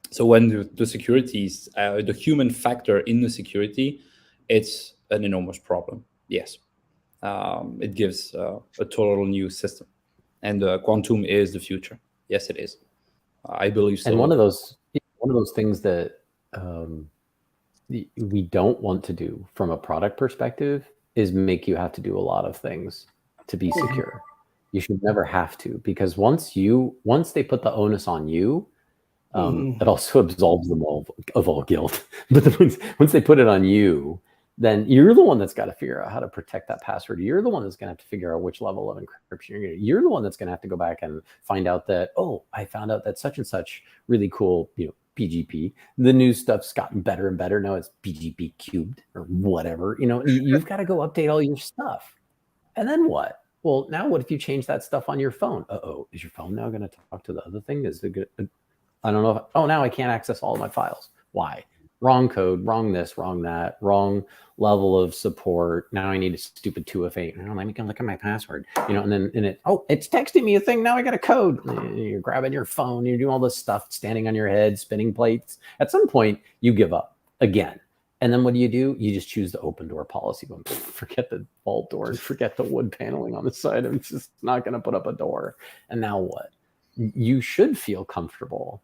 Speaker 1: So when the security is the human factor in the security, it's an enormous problem. Yes. It gives a total new system, and quantum is the future. Yes, it is. I believe so.
Speaker 3: And one of those things that we don't want to do from a product perspective is make you have to do a lot of things to be secure. You should never have to, because once they put the onus on you, it also absolves them of all guilt. But once they put it on you, then you're the one that's got to figure out how to protect that password. You're the one that's going to have to figure out which level of encryption you're going to. You're the one that's going to have to go back and find out that, oh, I found out that such and such really cool, PGP. The new stuff's gotten better and better. Now it's PGP cubed or whatever. You've got to go update all your stuff. And then what? Well, now what if you change that stuff on your phone? Is your phone now going to talk to the other thing? Is it good? I don't know. Now I can't access all of my files. Why? wrong code, wrong this, wrong that, wrong level of support. Now I need a stupid 2FA. Now let me go look at my password, and then it's texting me a thing. Now I got a code. You're grabbing your phone, you're doing all this stuff, standing on your head, spinning plates. At some point, you give up again. And then what do? You just choose the open door policy. Forget the vault door and forget the wood paneling on the side. I'm just not going to put up a door. And now what? You should feel comfortable.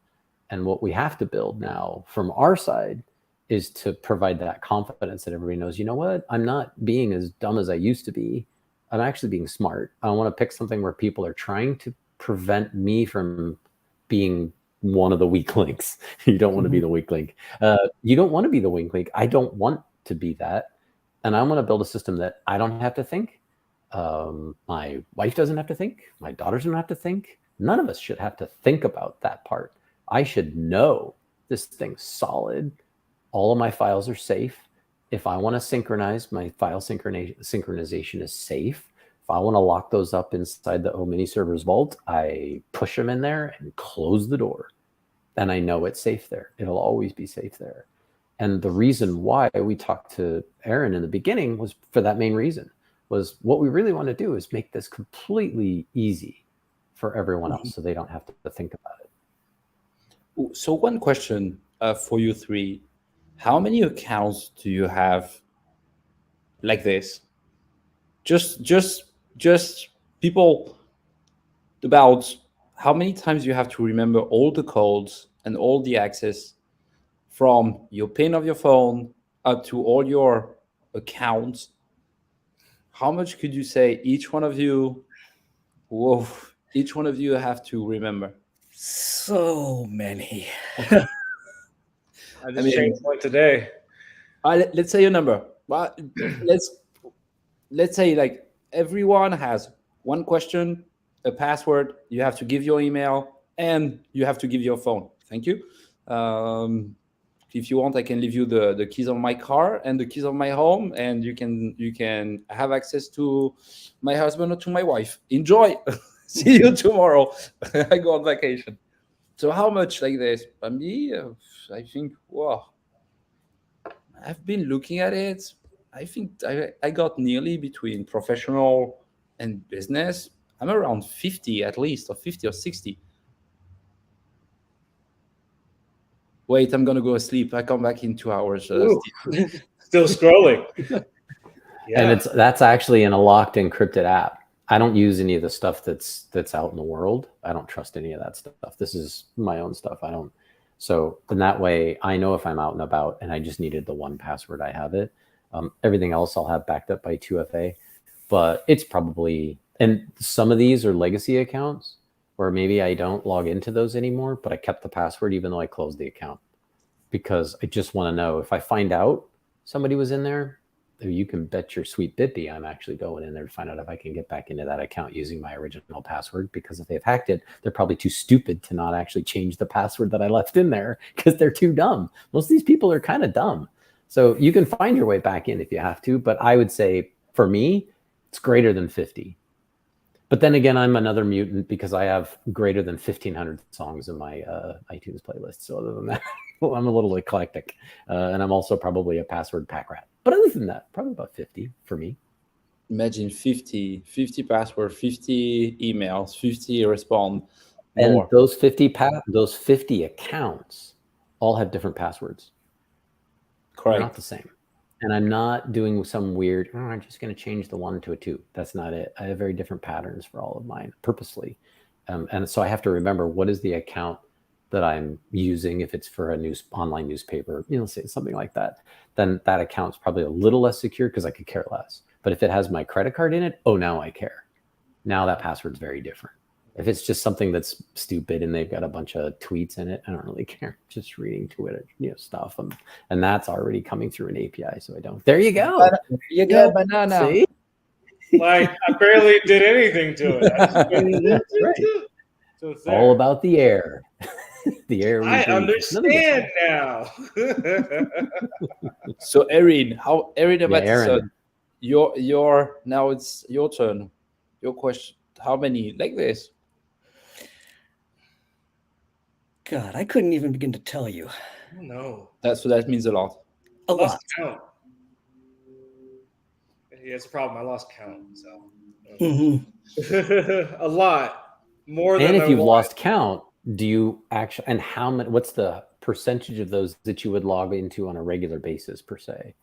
Speaker 3: And what we have to build now from our side is to provide that confidence that everybody knows, you know what? I'm not being as dumb as I used to be. I'm actually being smart. I want to pick something where people are trying to prevent me from being one of the weak links. You don't want to be the weak link. You don't want to be the weak link. I don't want to be that. And I want to build a system that I don't have to think. My wife doesn't have to think. My daughters don't have to think. None of us should have to think about that part. I should know this thing's solid. All of my files are safe. If I want to synchronize, my file synchronization is safe. If I want to lock those up inside the OMini server's vault, I push them in there and close the door. And I know it's safe there. It'll always be safe there. And the reason why we talked to Aaron in the beginning was for that main reason, was what we really want to do is make this completely easy for everyone else so they don't have to think about it.
Speaker 1: So one question for you three. How many accounts do you have like this? Just people, about how many times you have to remember all the codes and all the access from your PIN of your phone up to all your accounts. How much could you say each one of you have to remember?
Speaker 4: So many.
Speaker 2: I just changed one today.
Speaker 1: Let's say a number. Well, let's say like everyone has one question, a password. You have to give your email and you have to give your phone. Thank you. If you want, I can leave you the keys of my car and the keys of my home, and you can have access to my husband or to my wife. Enjoy. See you tomorrow. I go on vacation. So how much like this? For me, I think, wow. I've been looking at it. I think I got nearly between professional and business. I'm around 50 at least, or 50 or 60. Wait, I'm gonna go asleep. I come back in 2 hours.
Speaker 2: Still scrolling. Yeah.
Speaker 3: And that's actually in a locked encrypted app. I don't use any of the stuff that's out in the world. I don't trust any of that stuff. This is my own stuff. So in that way, I know if I'm out and about and I just needed the one password, I have it. Everything else I'll have backed up by 2FA, but it's probably, and some of these are legacy accounts where maybe I don't log into those anymore, but I kept the password even though I closed the account, because I just want to know if I find out somebody was in there, you can bet your sweet bippy I'm actually going in there to find out if I can get back into that account using my original password, because if they've hacked it, they're probably too stupid to not actually change the password that I left in there because they're too dumb. Most of these people are kind of dumb. So you can find your way back in if you have to, but I would say for me, it's greater than 50. But then again, I'm another mutant because I have greater than 1,500 songs in my iTunes playlist. So other than that, well, I'm a little eclectic. And I'm also probably a password pack rat. But other than that, probably about 50 for me.
Speaker 1: Imagine 50 password, 50 emails, 50 respond.
Speaker 3: And
Speaker 1: More.
Speaker 3: those 50 accounts all have different passwords.
Speaker 1: Correct.
Speaker 3: They're not the same. And I'm not doing some weird, I'm just going to change the 1 to a 2. That's not it. I have very different patterns for all of mine purposely. And so I have to remember what is the account that I'm using. If it's for a online newspaper, say something like that, then that account's probably a little less secure because I could care less. But if it has my credit card in it, now I care. Now that password's very different. If it's just something that's stupid and they've got a bunch of tweets in it, I don't really care. Just reading Twitter, stuff, and that's already coming through an API, so I don't. There you go.
Speaker 4: There you go.
Speaker 1: Banana.
Speaker 3: See?
Speaker 2: Like I barely did anything to it.
Speaker 3: That's right.
Speaker 2: So it's
Speaker 3: All about the air. The air.
Speaker 2: I understand now.
Speaker 1: So Erin,
Speaker 3: Aaron.
Speaker 1: your now it's your turn. Your question. How many like this?
Speaker 4: God, I couldn't even begin to tell you.
Speaker 2: I don't know.
Speaker 1: That means a lot.
Speaker 4: A
Speaker 2: I lost
Speaker 4: lot.
Speaker 2: count. Yeah, it's a problem. I lost count. So
Speaker 4: Mhm.
Speaker 2: a lot more
Speaker 3: And
Speaker 2: than
Speaker 3: if
Speaker 2: I
Speaker 3: you've
Speaker 2: want.
Speaker 3: lost count, do you actually, and how many, what's the percentage of those that you would log into on a regular basis per se?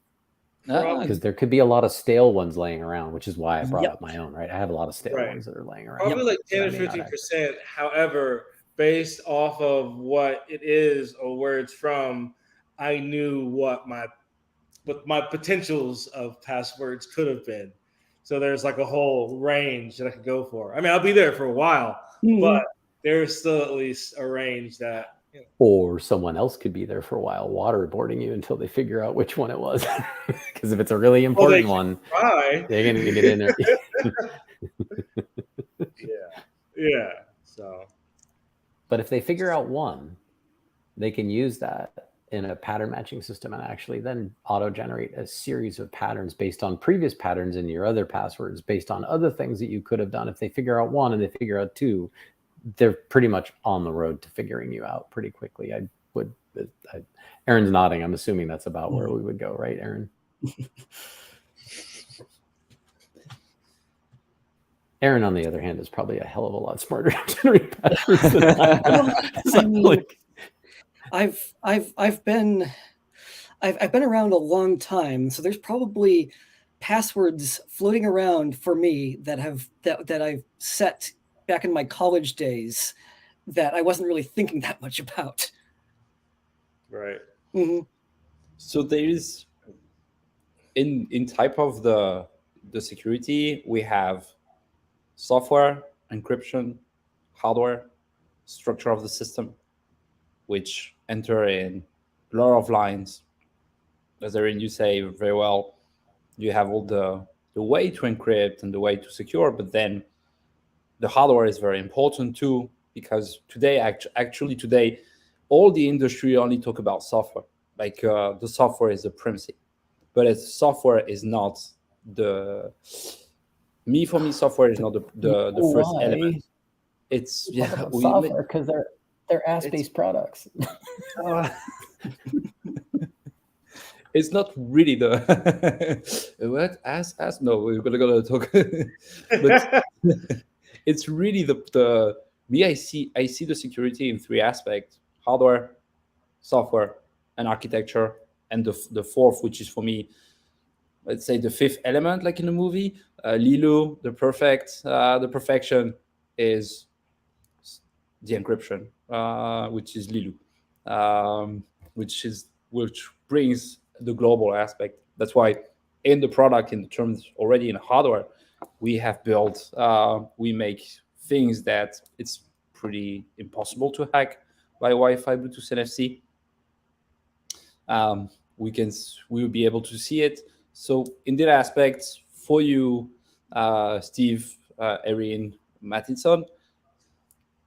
Speaker 1: Ah,
Speaker 3: Because there could be a lot of stale ones laying around, which is why I brought
Speaker 4: Yep.
Speaker 3: up my own, right? I have a lot of stale
Speaker 2: Right.
Speaker 3: ones that are laying around.
Speaker 2: Probably like
Speaker 3: that
Speaker 2: 10
Speaker 3: I
Speaker 2: or
Speaker 3: may not actually-
Speaker 2: 15%. However, based off of what it is or where it's from, I knew what my potentials of passwords could have been. So there's like a whole range that I could go for. I mean, I'll be there for a while,
Speaker 4: Mhm.
Speaker 2: but there's still at least a range that
Speaker 3: Or someone else could be there for a while, waterboarding you until they figure out which one it was. Because if it's a really important one,
Speaker 2: try.
Speaker 3: they're going to get in there.
Speaker 2: Yeah. So
Speaker 3: But if they figure out one, they can use that in a pattern matching system and actually then auto generate a series of patterns based on previous patterns in your other passwords, based on other things that you could have done. If they figure out one and they figure out two, they're pretty much on the road to figuring you out pretty quickly. Aaron's nodding. I'm assuming that's about where we would go, right, Aaron? Aaron, on the other hand, is probably a hell of a lot smarter at generating passwords than I am.
Speaker 4: I mean, I've been around a long time, so there's probably passwords floating around for me that I've set back in my college days that I wasn't really thinking that much about.
Speaker 2: right.
Speaker 4: Mhm.
Speaker 1: so there is in type of the security, we have software, encryption, hardware, structure of the system, which enter in a lot of lines. As Erin, you say very well, you have all the way to encrypt and the way to secure, but then the hardware is very important too, because today, actually today, all the industry only talk about software. Like the software is the primacy, but software is not the for me. Software is not the first element. It's
Speaker 3: software because they're ass-based products.
Speaker 1: It's not really the what as no, we're gonna talk. But it's really the me. I see the security in three aspects: hardware, software, and architecture, and the fourth, which is for me, let's say the fifth element, like in the movie, Lilu, the perfection is the encryption, which is Lilu, which brings the global aspect. That's why in the product, in the terms already in hardware, we have built, we make things that it's pretty impossible to hack by Wi-Fi, Bluetooth, NFC. We will be able to see it. So in that aspect, for you, Steve, Erin, Mattinson,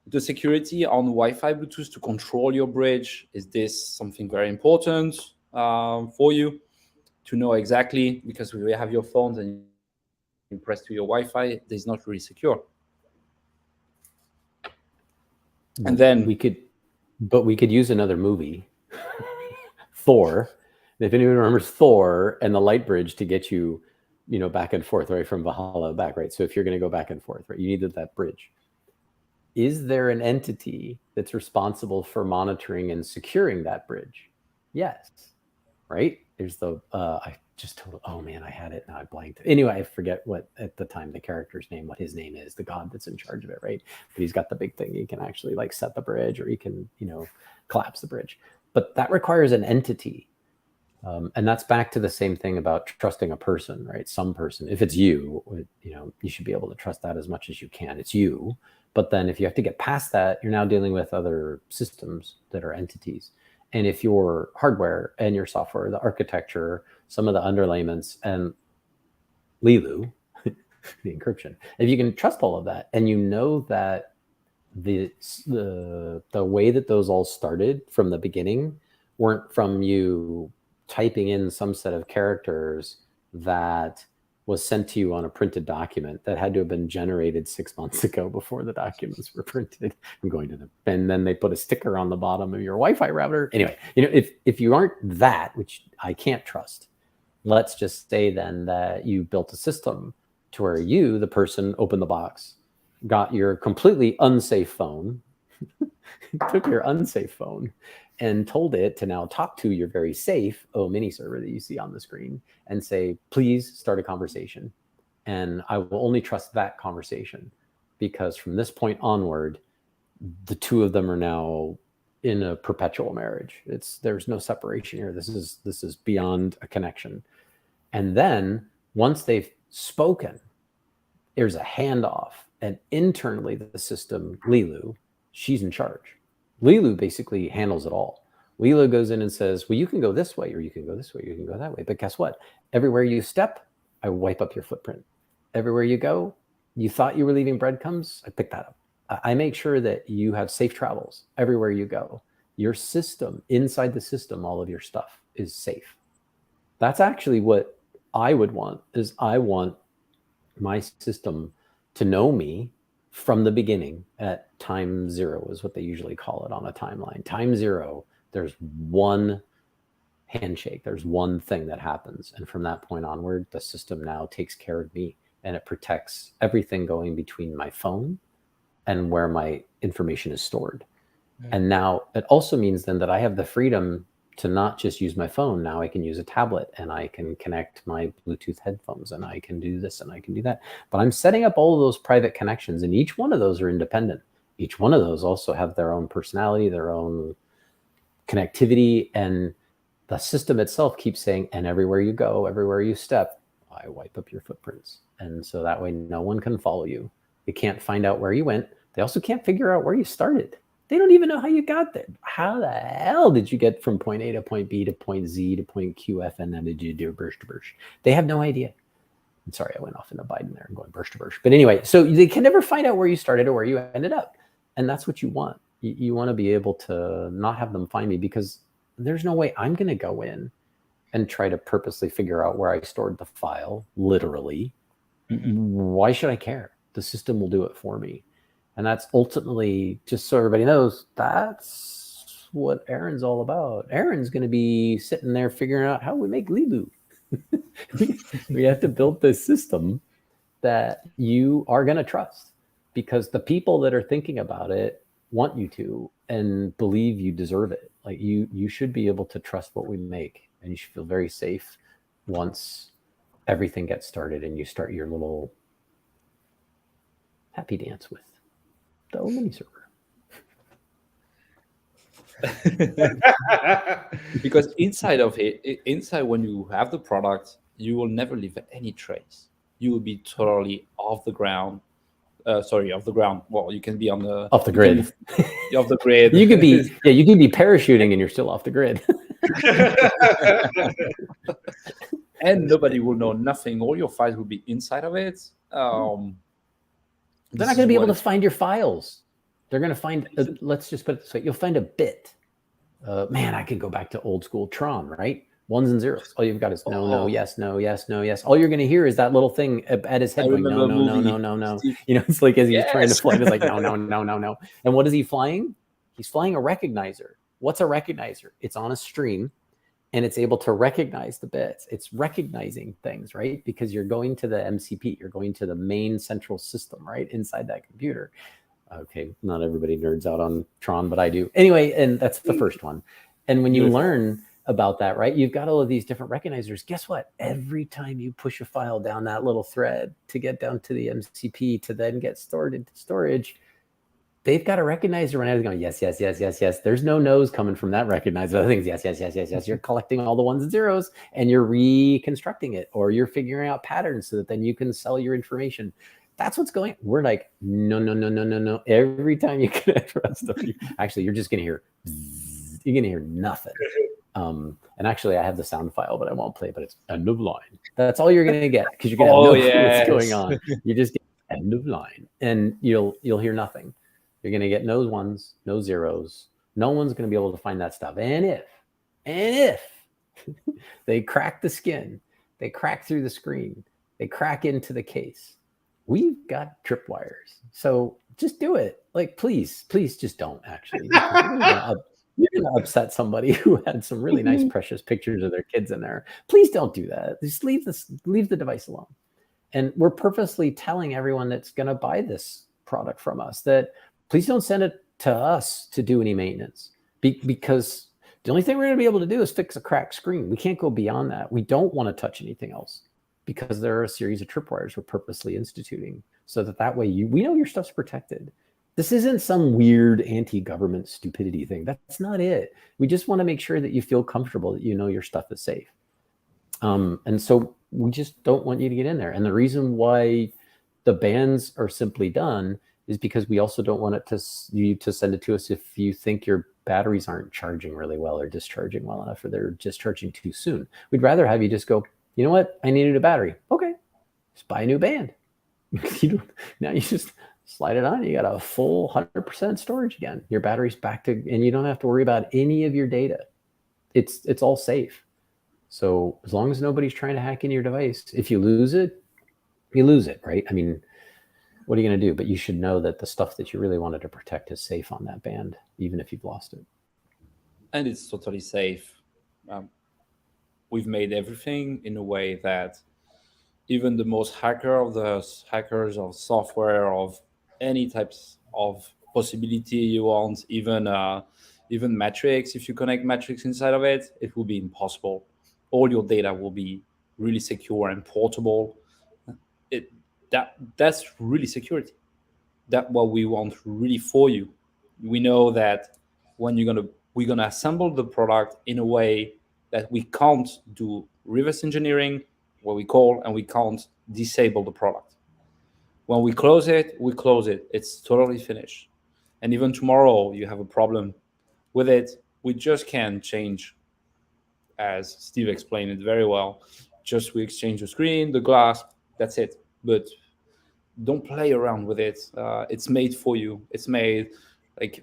Speaker 1: the security on Wi-Fi, Bluetooth to control your bridge, is this something very important for you to know exactly? Because we have your phones and you press to your Wi-Fi, it's not really secure. And then
Speaker 3: we could use another movie, Thor. If anyone remembers Thor and the light bridge to get you, back and forth, right, from Valhalla back, right? So if you're going to go back and forth, right, you needed that bridge. Is there an entity that's responsible for monitoring and securing that bridge? Yes, right? There's I just told, oh man, I had it, now I blanked. Anyway, I forget what at the time the character's name, what his name is, the god that's in charge of it, right? But he's got the big thing. He can actually like set the bridge, or he can, collapse the bridge. But that requires an entity. And that's back to the same thing about trusting a person, right? Some person, if it's you, you should be able to trust that as much as you can. It's you. But then if you have to get past that, you're now dealing with other systems that are entities. And if your hardware and your software, the architecture, some of the underlayments, and Lilu, the encryption, if you can trust all of that, and you know that the way that those all started from the beginning weren't from you typing in some set of characters that was sent to you on a printed document that had to have been generated 6 months ago before the documents were printed. I'm going to and then they put a sticker on the bottom of your Wi-Fi router. Anyway, if you aren't that, which I can't trust, let's just say then that you built a system to where you, the person, opened the box, got your completely unsafe phone, took your unsafe phone and told it to now talk to your very safe mini server that you see on the screen and say, please start a conversation. And I will only trust that conversation because from this point onward, the two of them are now in a perpetual marriage. There's no separation here. This is beyond a connection. And then once they've spoken, there's a handoff, and internally the system, Lilu, she's in charge. Lilu basically handles it all. Lilu goes in and says, well, you can go this way, or you can go this way, you can go that way. But guess what? Everywhere you step, I wipe up your footprint. Everywhere you go, you thought you were leaving breadcrumbs, I pick that up. I make sure that you have safe travels everywhere you go. Your system, inside the system, all of your stuff is safe. That's actually what I would want, is I want my system to know me from the beginning at time zero, is what they usually call it on a timeline. Time zero, there's one handshake, there's one thing that happens. And from that point onward, the system now takes care of me, and it protects everything going between my phone and where my information is stored. And now it also means then that I have the freedom to not just use my phone. Now I can use a tablet, and I can connect my Bluetooth headphones, and I can do this and I can do that. But I'm setting up all of those private connections, and each one of those are independent. Each one of those also have their own personality, their own connectivity, and the system itself keeps saying, and everywhere you go, everywhere you step, I wipe up your footprints. And so that way no one can follow you. They can't find out where you went. They also can't figure out where you started. They don't even know how you got there. How the hell did you get from point A to point B to point Z to point Q, F, and then did you do burst to burst? They have no idea. I'm sorry, I went off into Biden there and going burst to burst. But anyway, so they can never find out where you started or where you ended up. And that's what you want. You want to be able to not have them find me, because there's no way I'm going to go in and try to purposely figure out where I stored the file, literally. Why should I care? The system will do it for me. And that's ultimately, just so everybody knows, that's what Aaron's all about. Aaron's going to be sitting there figuring out how we make Lilu. We have to build this system that you are going to trust, because the people that are thinking about it want you to and believe you deserve it. Like you should be able to trust what we make, and you should feel very safe once everything gets started and you start your little happy dance with the mini server.
Speaker 1: Because inside of inside when you have the product, you will never leave any trace. You will be totally off the ground. Off the ground. Well, you can be on the
Speaker 3: Off the grid.
Speaker 1: Off the grid.
Speaker 3: You could be parachuting and you're still off the grid.
Speaker 1: And nobody will know nothing. All your files will be inside of it.
Speaker 3: They're not going to be able to find your files. They're going to find, let's just put it this way, you'll find a bit. Man, I could go back to old school Tron, right? Ones and zeros. All you've got is no, yes, no, yes, no, yes. All you're going to hear is that little thing at his head going, no. You know, it's like as he's trying to fly, it's like, no. And what is he flying? He's flying a recognizer. What's a recognizer? It's on a stream, and it's able to recognize the bits. It's recognizing things, right? Because you're going to the MCP, you're going to the main central system, right? Inside that computer. Okay, not everybody nerds out on Tron, but I do. Anyway, and that's the first one. And when you learn about that, right, you've got all of these different recognizers. Guess what? Every time you push a file down that little thread to get down to the MCP to then get stored into storage, they've got a recognizer right now going, yes. There's no no's coming from that recognizer. Other things, yes. You're collecting all the ones and zeros and you're reconstructing it, or you're figuring out patterns so that then you can sell your information. That's what's going on. We're like, no. Every time you connect rest of you, actually, you're just going to hear, you're going to hear nothing. And actually, I have the sound file, but I won't play. But it's end of line. That's all you're going to get, because you're going to have no clue what's going on. You just get end of line, and you'll hear nothing. You're going to get no ones, no zeros. No one's going to be able to find that stuff. And if they crack the skin, they crack through the screen, they crack into the case. We've got tripwires, so just do it. Like, please just don't. Actually, you're gonna upset somebody who had some really nice, precious pictures of their kids in there. Please don't do that. Just leave the device alone. And we're purposely telling everyone that's gonna buy this product from us that please don't send it to us to do any maintenance, because the only thing we're going to be able to do is fix a cracked screen. We can't go beyond that. We don't want to touch anything else, because there are a series of tripwires we're purposely instituting so that way we know your stuff's protected. This isn't some weird anti-government stupidity thing. That's not it. We just want to make sure that you feel comfortable, that you know your stuff is safe. And so we just don't want you to get in there. And the reason why the bans are simply done is because we also don't want you to send it to us if you think your batteries aren't charging really well or discharging well enough, or they're discharging too soon. We'd rather have you just go, you know what, I needed a battery. Okay, just buy a new band. Now you just slide it on, you got a full 100% storage again. Your battery's back to, and you don't have to worry about any of your data. It's all safe. So as long as nobody's trying to hack into your device, if you lose it, you lose it, right? I mean, what are you going to do? But you should know that the stuff that you really wanted to protect is safe on that band, even if you've lost it.
Speaker 1: And it's totally safe. We've made everything in a way that even the most hackers of software, of any types of possibility you want, even Matrix, if you connect Matrix inside of it, it will be impossible. All your data will be really secure and portable. That's really security. That's what we want really for you. We know that when we're gonna assemble the product in a way that we can't do reverse engineering, what we call, and we can't disable the product. When we close it, we close it. It's totally finished. And even tomorrow you have a problem with it, we just can change, as Steve explained it very well. Just we exchange the screen, the glass, that's it. But don't play around with it. It's made for you. It's made like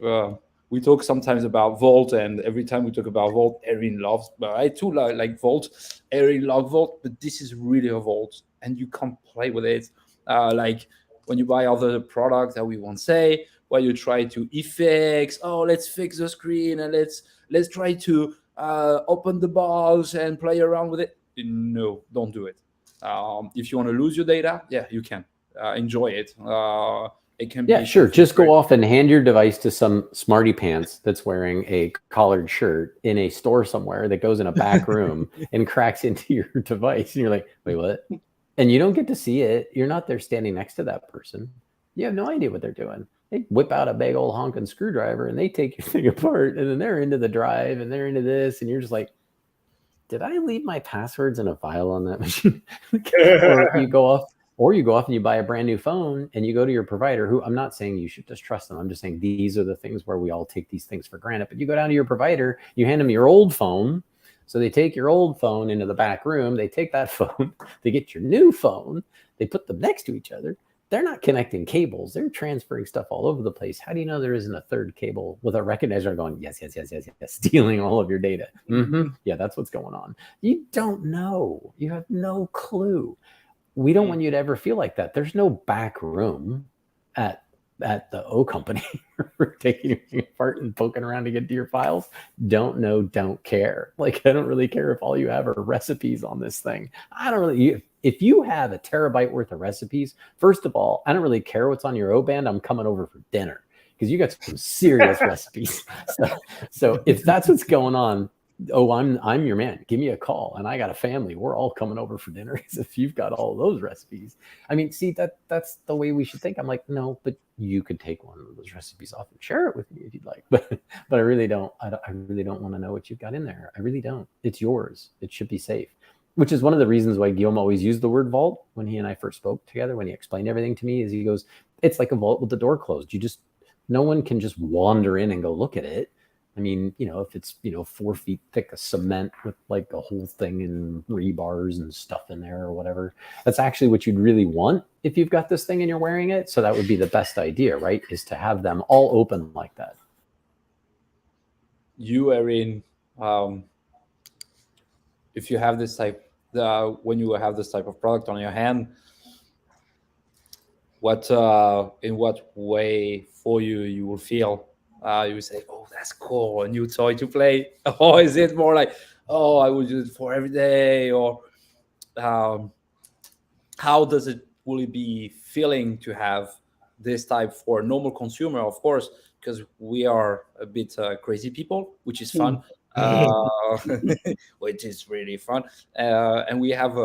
Speaker 1: we talk sometimes about Vault, and every time we talk about Vault, Erin loves. But I too like Vault. Erin loves Vault, but this is really a Vault, and you can't play with it. Like when you buy other products that we won't say, where you try to fix. Oh, let's fix the screen and let's try to open the box and play around with it. No, don't do it. If you want to lose your data, yeah, you can. Enjoy it. It can be
Speaker 3: sure. Just go off and hand your device to some smarty pants that's wearing a collared shirt in a store somewhere that goes in a back room and cracks into your device. And you're like, wait, what? And you don't get to see it. You're not there standing next to that person. You have no idea what they're doing. They whip out a big old honking screwdriver and they take your thing apart, and then they're into the drive and they're into this. And you're just like, did I leave my passwords in a file on that machine? Or you go off and you buy a brand new phone and you go to your provider, who, I'm not saying you should just trust them. I'm just saying these are the things where we all take these things for granted. But you go down to your provider, you hand them your old phone. So they take your old phone into the back room. They take that phone, they get your new phone, they put them next to each other. They're not connecting cables. They're transferring stuff all over the place. How do you know there isn't a third cable with a recognizer going, yes, stealing all of your data? Mm-hmm. Yeah, that's what's going on. You don't know. You have no clue. We don't want you to ever feel like that. There's no back room at the O company for taking your apart and poking around to get to your files. Don't know, don't care. Like, I don't really care if all you have are recipes on this thing. I don't really, if you have a terabyte worth of recipes, first of all, I don't really care what's on your O band. I'm coming over for dinner because you got some serious recipes. So if that's what's going on, oh, I'm your man. Give me a call. And I got a family. We're all coming over for dinner. Because if you've got all those recipes, I mean, see, that's the way we should think. I'm like, no, but you could take one of those recipes off and share it with me if you'd like. But I really don't. I really don't want to know what you've got in there. I really don't. It's yours. It should be safe. Which is one of the reasons why Guillaume always used the word vault when he and I first spoke together. When he explained everything to me, is he goes, it's like a vault with the door closed. No one can just wander in and go look at it. I mean, if it's, 4 feet thick of cement with like a whole thing and rebars and stuff in there or whatever, that's actually what you'd really want if you've got this thing and you're wearing it. So that would be the best idea, right? Is to have them all open like that.
Speaker 1: You, Erin, if you have this type when you have this type of product on your hand, what in what way for you will feel? You will say, oh, that's cool, a new toy to play. Or is it more like, oh, I will use it for every day? Or um, how does it will it be feeling to have this type for a normal consumer? Of course, because we are a bit crazy people, which is fun. Which is really fun, and we have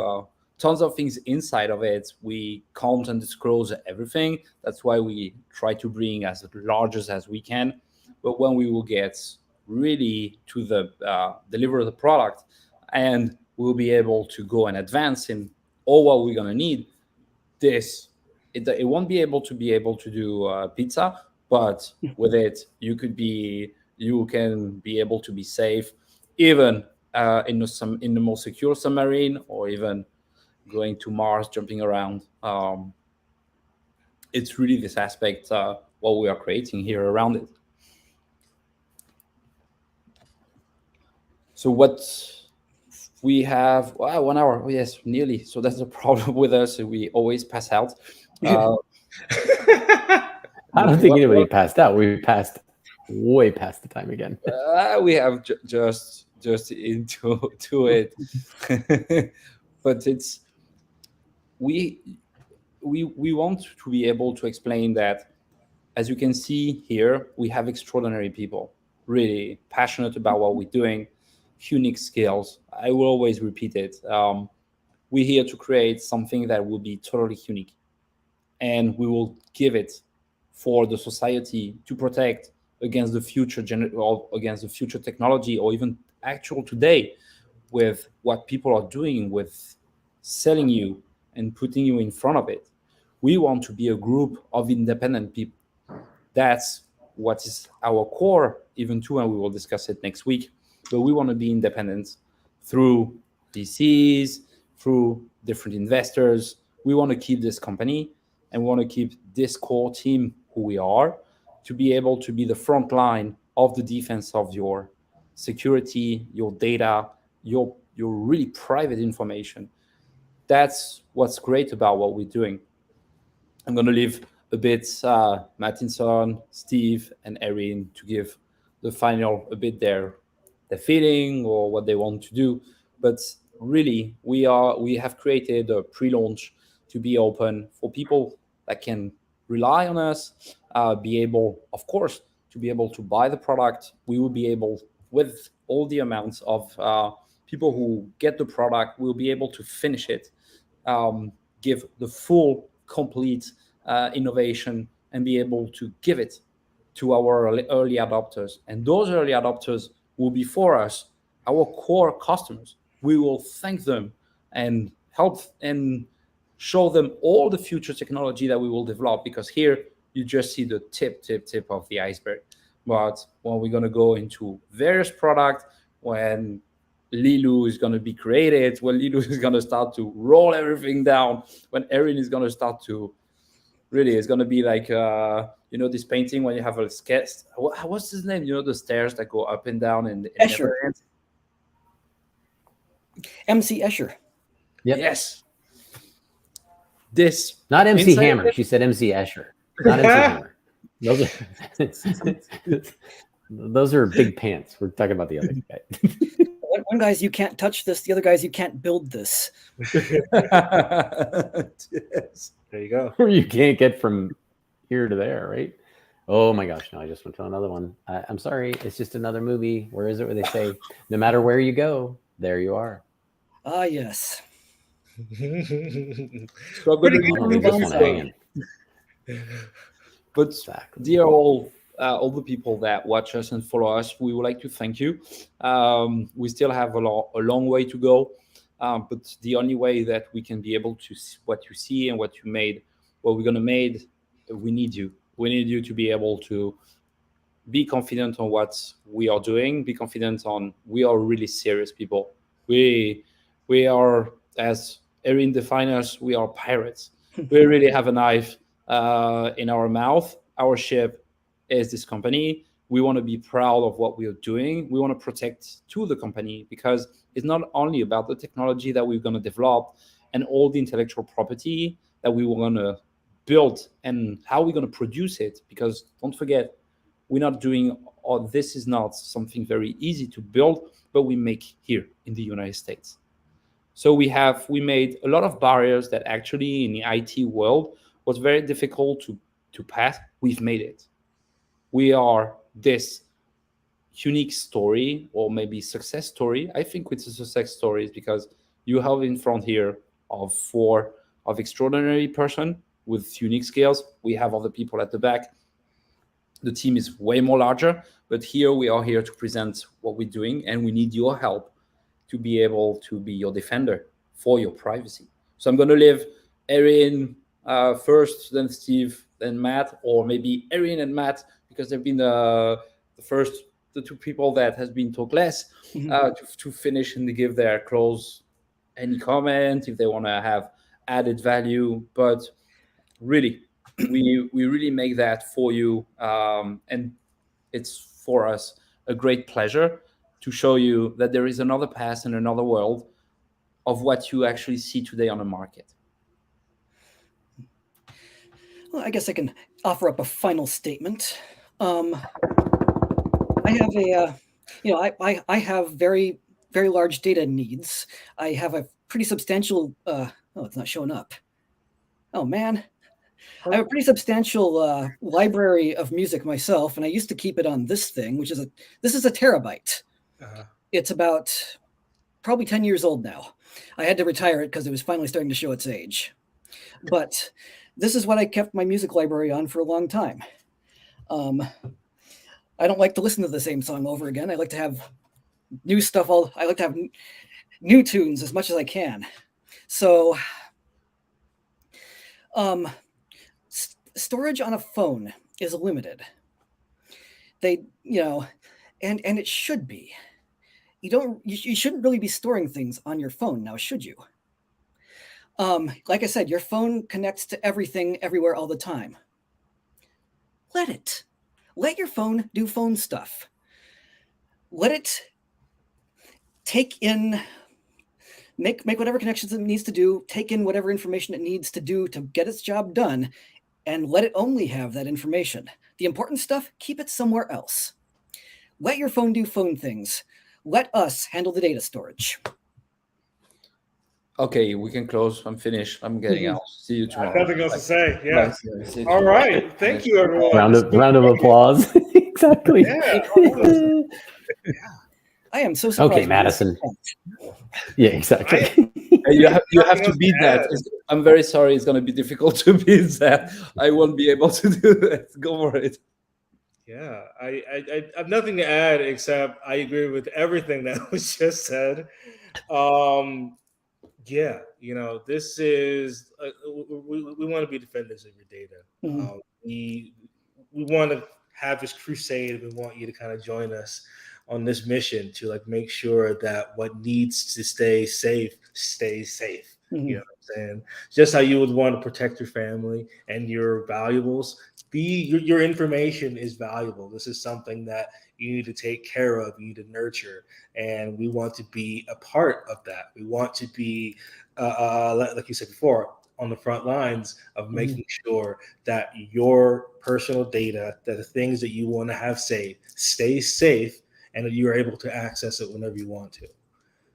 Speaker 1: tons of things inside of it. We can't and disclose everything. That's why we try to bring as large as we can. But when we will get really to the deliver the product, and we'll be able to go and advance in all what we're gonna need, this it won't be able to do pizza, but with it you can be able to be safe, even in the most secure submarine, or even going to Mars, jumping around. It's really this aspect what we are creating here around it. So what we have, 1 hour. Oh, yes, nearly. So that's the problem with us. We always pass out.
Speaker 3: I don't think anybody passed out. We passed way past the time again.
Speaker 1: We have just into it. But it's we want to be able to explain that, as you can see here, we have extraordinary people, really passionate about what we're doing, unique skills. I will always repeat it. We're here to create something that will be totally unique, and we will give it for the society to protect against the future or against the future technology, or even actual today, with what people are doing with selling you and putting you in front of it. We want to be a group of independent people. That's what is our core, even too, and we will discuss it next week. But we want to be independent through VCs, through different investors. We want to keep this company, and we want to keep this core team who we are, to be able to be the front line of the defense of your security, your data, your really private information. That's what's great about what we're doing. I'm going to leave a bit Martinson, Steve, and Erin to give the final a bit their feeling or what they want to do. But really, we have created a pre-launch to be open for people that can rely on us, be able, of course, to be able to buy the product. We will be able, with all the amounts of people who get the product, we'll be able to finish it, give the full, complete innovation, and be able to give it to our early adopters. And those early adopters will be, for us, our core customers. We will thank them and help and show them all the future technology that we will develop, because here you just see the tip of the iceberg. But when we're going to go into various products, when Lilu is going to be created, when Lilu is going to start to roll everything down, when Erin is going to start to really, it's going to be like this painting when you have a sketch. What's his name? The stairs that go up and down and
Speaker 4: Escher. MC Escher.
Speaker 3: Yep.
Speaker 1: Yes. This
Speaker 3: not MC Hammer. She said MC Escher. Not MC Hammer. Those are big pants. We're talking about the other guy.
Speaker 4: One guy's you can't touch this. The other guy's you can't build this.
Speaker 2: Yes. There you go.
Speaker 3: Or you can't get from here to there, right? Oh my gosh! No, I just went to another one. I'm sorry. It's just another movie. Where is it where they say, no matter where you go, there you are?
Speaker 4: Ah, yes.
Speaker 1: But dear all the people that watch us and follow us, we would like to thank you. We still have a long way to go, but the only way that we can be able to see what you see and what you made, what we're gonna made, we need you. We need you to be able to be confident on what we are doing. Be confident on we are really serious people. We are, as Erin defined us, we are pirates. We really have a knife in our mouth. Our ship is this company. We want to be proud of what we are doing. We want to protect to the company, because is not only about the technology that we're going to develop and all the intellectual property that we were going to build and how we're going to produce it. Because don't forget, we're not doing, or this is not something very easy to build, but we make here in the United States. So we made a lot of barriers that actually in the IT world was very difficult to pass. We've made it. We are this unique story, or maybe success story. I think it's a success story because you have in front here of 4 of extraordinary person with unique skills. We have other people at the back. The team is way more larger, but here we are here to present what we're doing, and we need your help to be able to be your defender for your privacy. So I'm going to leave Erin first, then Steve, then Matt, or maybe Erin and Matt, because they've been the 2 people that has been talk less, to finish and to give their close any comment if they want to have added value. But really, we really make that for you, and it's for us a great pleasure to show you that there is another path and another world of what you actually see today on the market.
Speaker 4: Well, I guess I can offer up a final statement. I have I have very, very large data needs. I have a pretty substantial, oh, it's not showing up. Oh man. I have a pretty substantial library of music myself, and I used to keep it on this thing, which is this is a terabyte. It's about probably 10 years old now. I had to retire it because it was finally starting to show its age. But this is what I kept my music library on for a long time. I don't like to listen to the same song over again. I like to have new stuff. I like to have new tunes as much as I can. So storage on a phone is limited. And it should be. You shouldn't really be storing things on your phone now, should you? Like I said, your phone connects to everything, everywhere, all the time. Let your phone do phone stuff. Let it take in, make whatever connections it needs to do, take in whatever information it needs to do to get its job done, and let it only have that information. The important stuff, keep it somewhere else. Let your phone do phone things. Let us handle the data storage.
Speaker 1: Okay, we can close. I'm finished. I'm getting out. See you tomorrow.
Speaker 2: Nothing else to say. Yeah.
Speaker 1: Bye.
Speaker 2: All right. Thank you, everyone.
Speaker 3: Round of applause. Exactly.
Speaker 2: Yeah.
Speaker 4: I am so surprised.
Speaker 3: Okay, Madison. Yeah, exactly.
Speaker 1: You have to beat that. I'm very sorry. It's going to be difficult to beat that. I won't be able to do that. Go for it.
Speaker 2: Yeah, I have nothing to add except I agree with everything that was just said. Yeah, this is we want to be defenders of your data.
Speaker 4: Mm-hmm.
Speaker 2: We want to have this crusade. We want you to kind of join us on this mission to make sure that what needs to stay safe stays safe.
Speaker 4: Mm-hmm.
Speaker 2: You know what I'm saying? Just how you would want to protect your family and your valuables. Your information is valuable. This is something that you need to take care of, you need to nurture, and we want to be a part of that. We want to be, like you said before, on the front lines of making sure that your personal data, that the things that you want to have safe, stay safe, and that you are able to access it whenever you want to.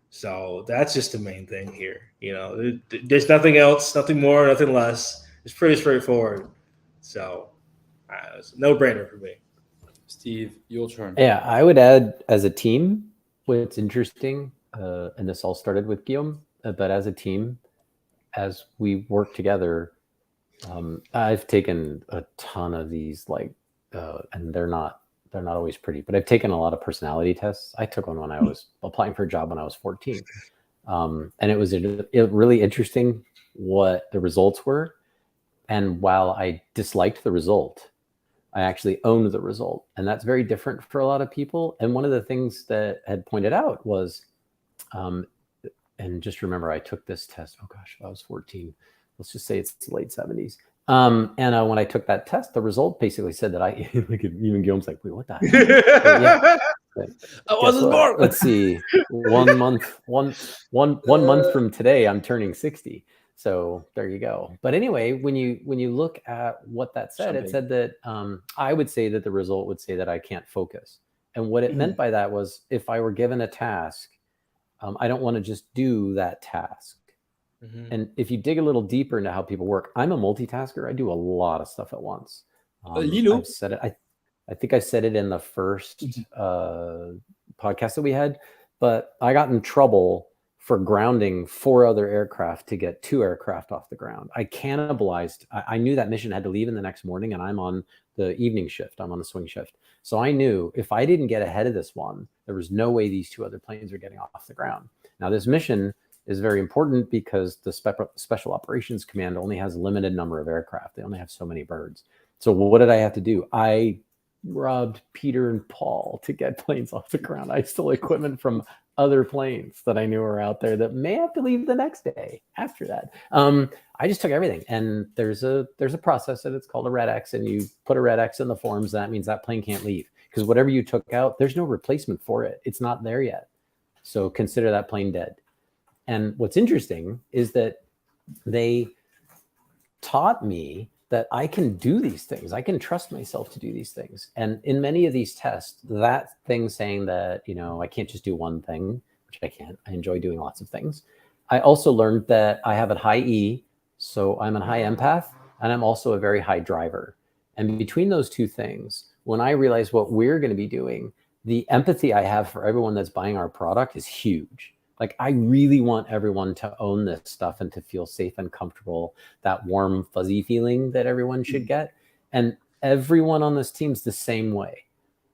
Speaker 2: So that's just the main thing here. There's nothing else, nothing more, nothing less. It's pretty straightforward. So it's a no-brainer for me.
Speaker 1: Steve, your turn.
Speaker 3: Yeah, I would add, as a team, what's interesting, and this all started with Guillaume, but as a team, as we work together, I've taken a ton of these, and they're not always pretty, but I've taken a lot of personality tests. I took one when I was applying for a job when I was 14. And it was really interesting what the results were. And while I disliked the result, I actually owned the result. And that's very different for a lot of people. And one of the things that had pointed out was, and just remember, I took this test, oh gosh, I was 14. Let's just say it's late 70s. And when I took that test, the result basically said that even Guillaume's like, wait, what the heck?
Speaker 1: I
Speaker 3: Guess
Speaker 1: wasn't
Speaker 3: what?
Speaker 1: born.
Speaker 3: Let's see. 1 month, one month from today, I'm turning 60. So there you go. But anyway, when you look at what that said, it said that I would say that the result would say that I can't focus. And what it meant by that was if I were given a task, I don't want to just do that task. And if you dig a little deeper into how people work, I'm a multitasker. I do a lot of stuff at once. I've said it. I think I said it in the first podcast that we had, but I got in trouble for grounding 4 other aircraft to get 2 aircraft off the ground. I cannibalized. I knew that mission had to leave in the next morning, and I'm on the evening shift. I'm on the swing shift. So I knew if I didn't get ahead of this one, there was no way these 2 other planes are getting off the ground. Now, this mission is very important because the Special Operations Command only has a limited number of aircraft. They only have so many birds. So what did I have to do? I robbed Peter and Paul to get planes off the ground. I stole equipment from other planes that I knew were out there that may have to leave the next day after that. I just took everything, and there's a process that it's called a red X, and you put a red X in the forms. That means that plane can't leave because whatever you took out, there's no replacement for it. It's not there yet. So consider that plane dead. And what's interesting is that they taught me that I can do these things. I can trust myself to do these things. And in many of these tests, that thing saying that, I can't just do one thing, which I can't. I enjoy doing lots of things. I also learned that I have a high E, so I'm a high empath, and I'm also a very high driver. And between those 2 things, when I realized what we're going to be doing, the empathy I have for everyone that's buying our product is huge. Like, I really want everyone to own this stuff and to feel safe and comfortable, that warm, fuzzy feeling that everyone should get. And everyone on this team's the same way.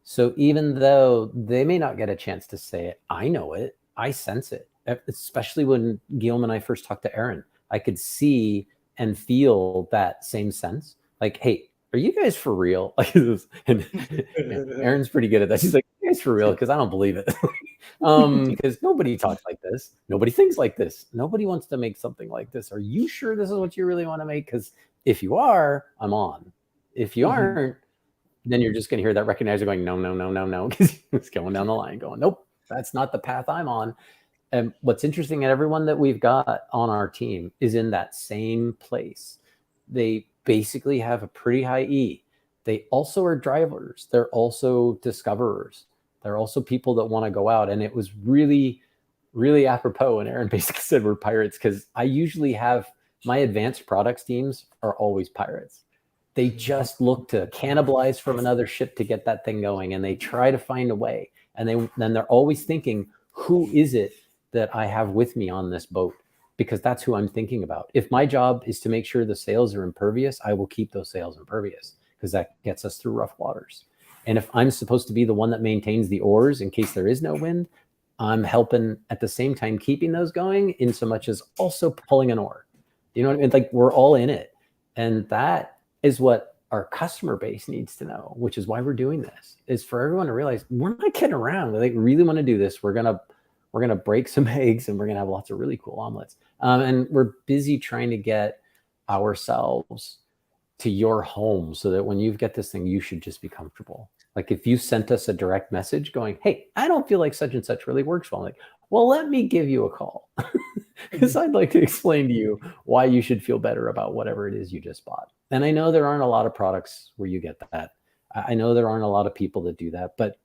Speaker 3: So even though they may not get a chance to say it, I know it. I sense it, especially when Guillaume and I first talked to Aaron. I could see and feel that same sense. Like, hey, are you guys for real? And Aaron's pretty good at that. She's like, you guys for real? Because I don't believe it. Because nobody talks like this. Nobody thinks like this. Nobody wants to make something like this. Are you sure this is what you really want to make? Because if you are, I'm on. If you aren't, then you're just going to hear that recognizer going, no, no, no, no, no. Because it's going down the line going, nope, that's not the path I'm on. And what's interesting, and everyone that we've got on our team is in that same place. They basically have a pretty high E. They also are drivers. They're also discoverers. They're also people that want to go out. And it was really, really apropos. And Aaron basically said we're pirates because I usually have my advanced products teams are always pirates. They just look to cannibalize from another ship to get that thing going. And they try to find a way. And then they're always thinking, who is it that I have with me on this boat? Because that's who I'm thinking about. If my job is to make sure the sails are impervious, I will keep those sails impervious because that gets us through rough waters. And if I'm supposed to be the one that maintains the oars in case there is no wind, I'm helping at the same time keeping those going in so much as also pulling an oar. You know what I mean? Like, we're all in it. And that is what our customer base needs to know, which is why we're doing this, is for everyone to realize we're not kidding around. We really want to do this. We're going to break some eggs and we're going to have lots of really cool omelets. And we're busy trying to get ourselves to your home so that when you get this thing, you should just be comfortable. Like, if you sent us a direct message going, hey, I don't feel like such and such really works well. I'm like, well, let me give you a call because I'd like to explain to you why you should feel better about whatever it is you just bought. And I know there aren't a lot of products where you get that. I know there aren't a lot of people that do that, but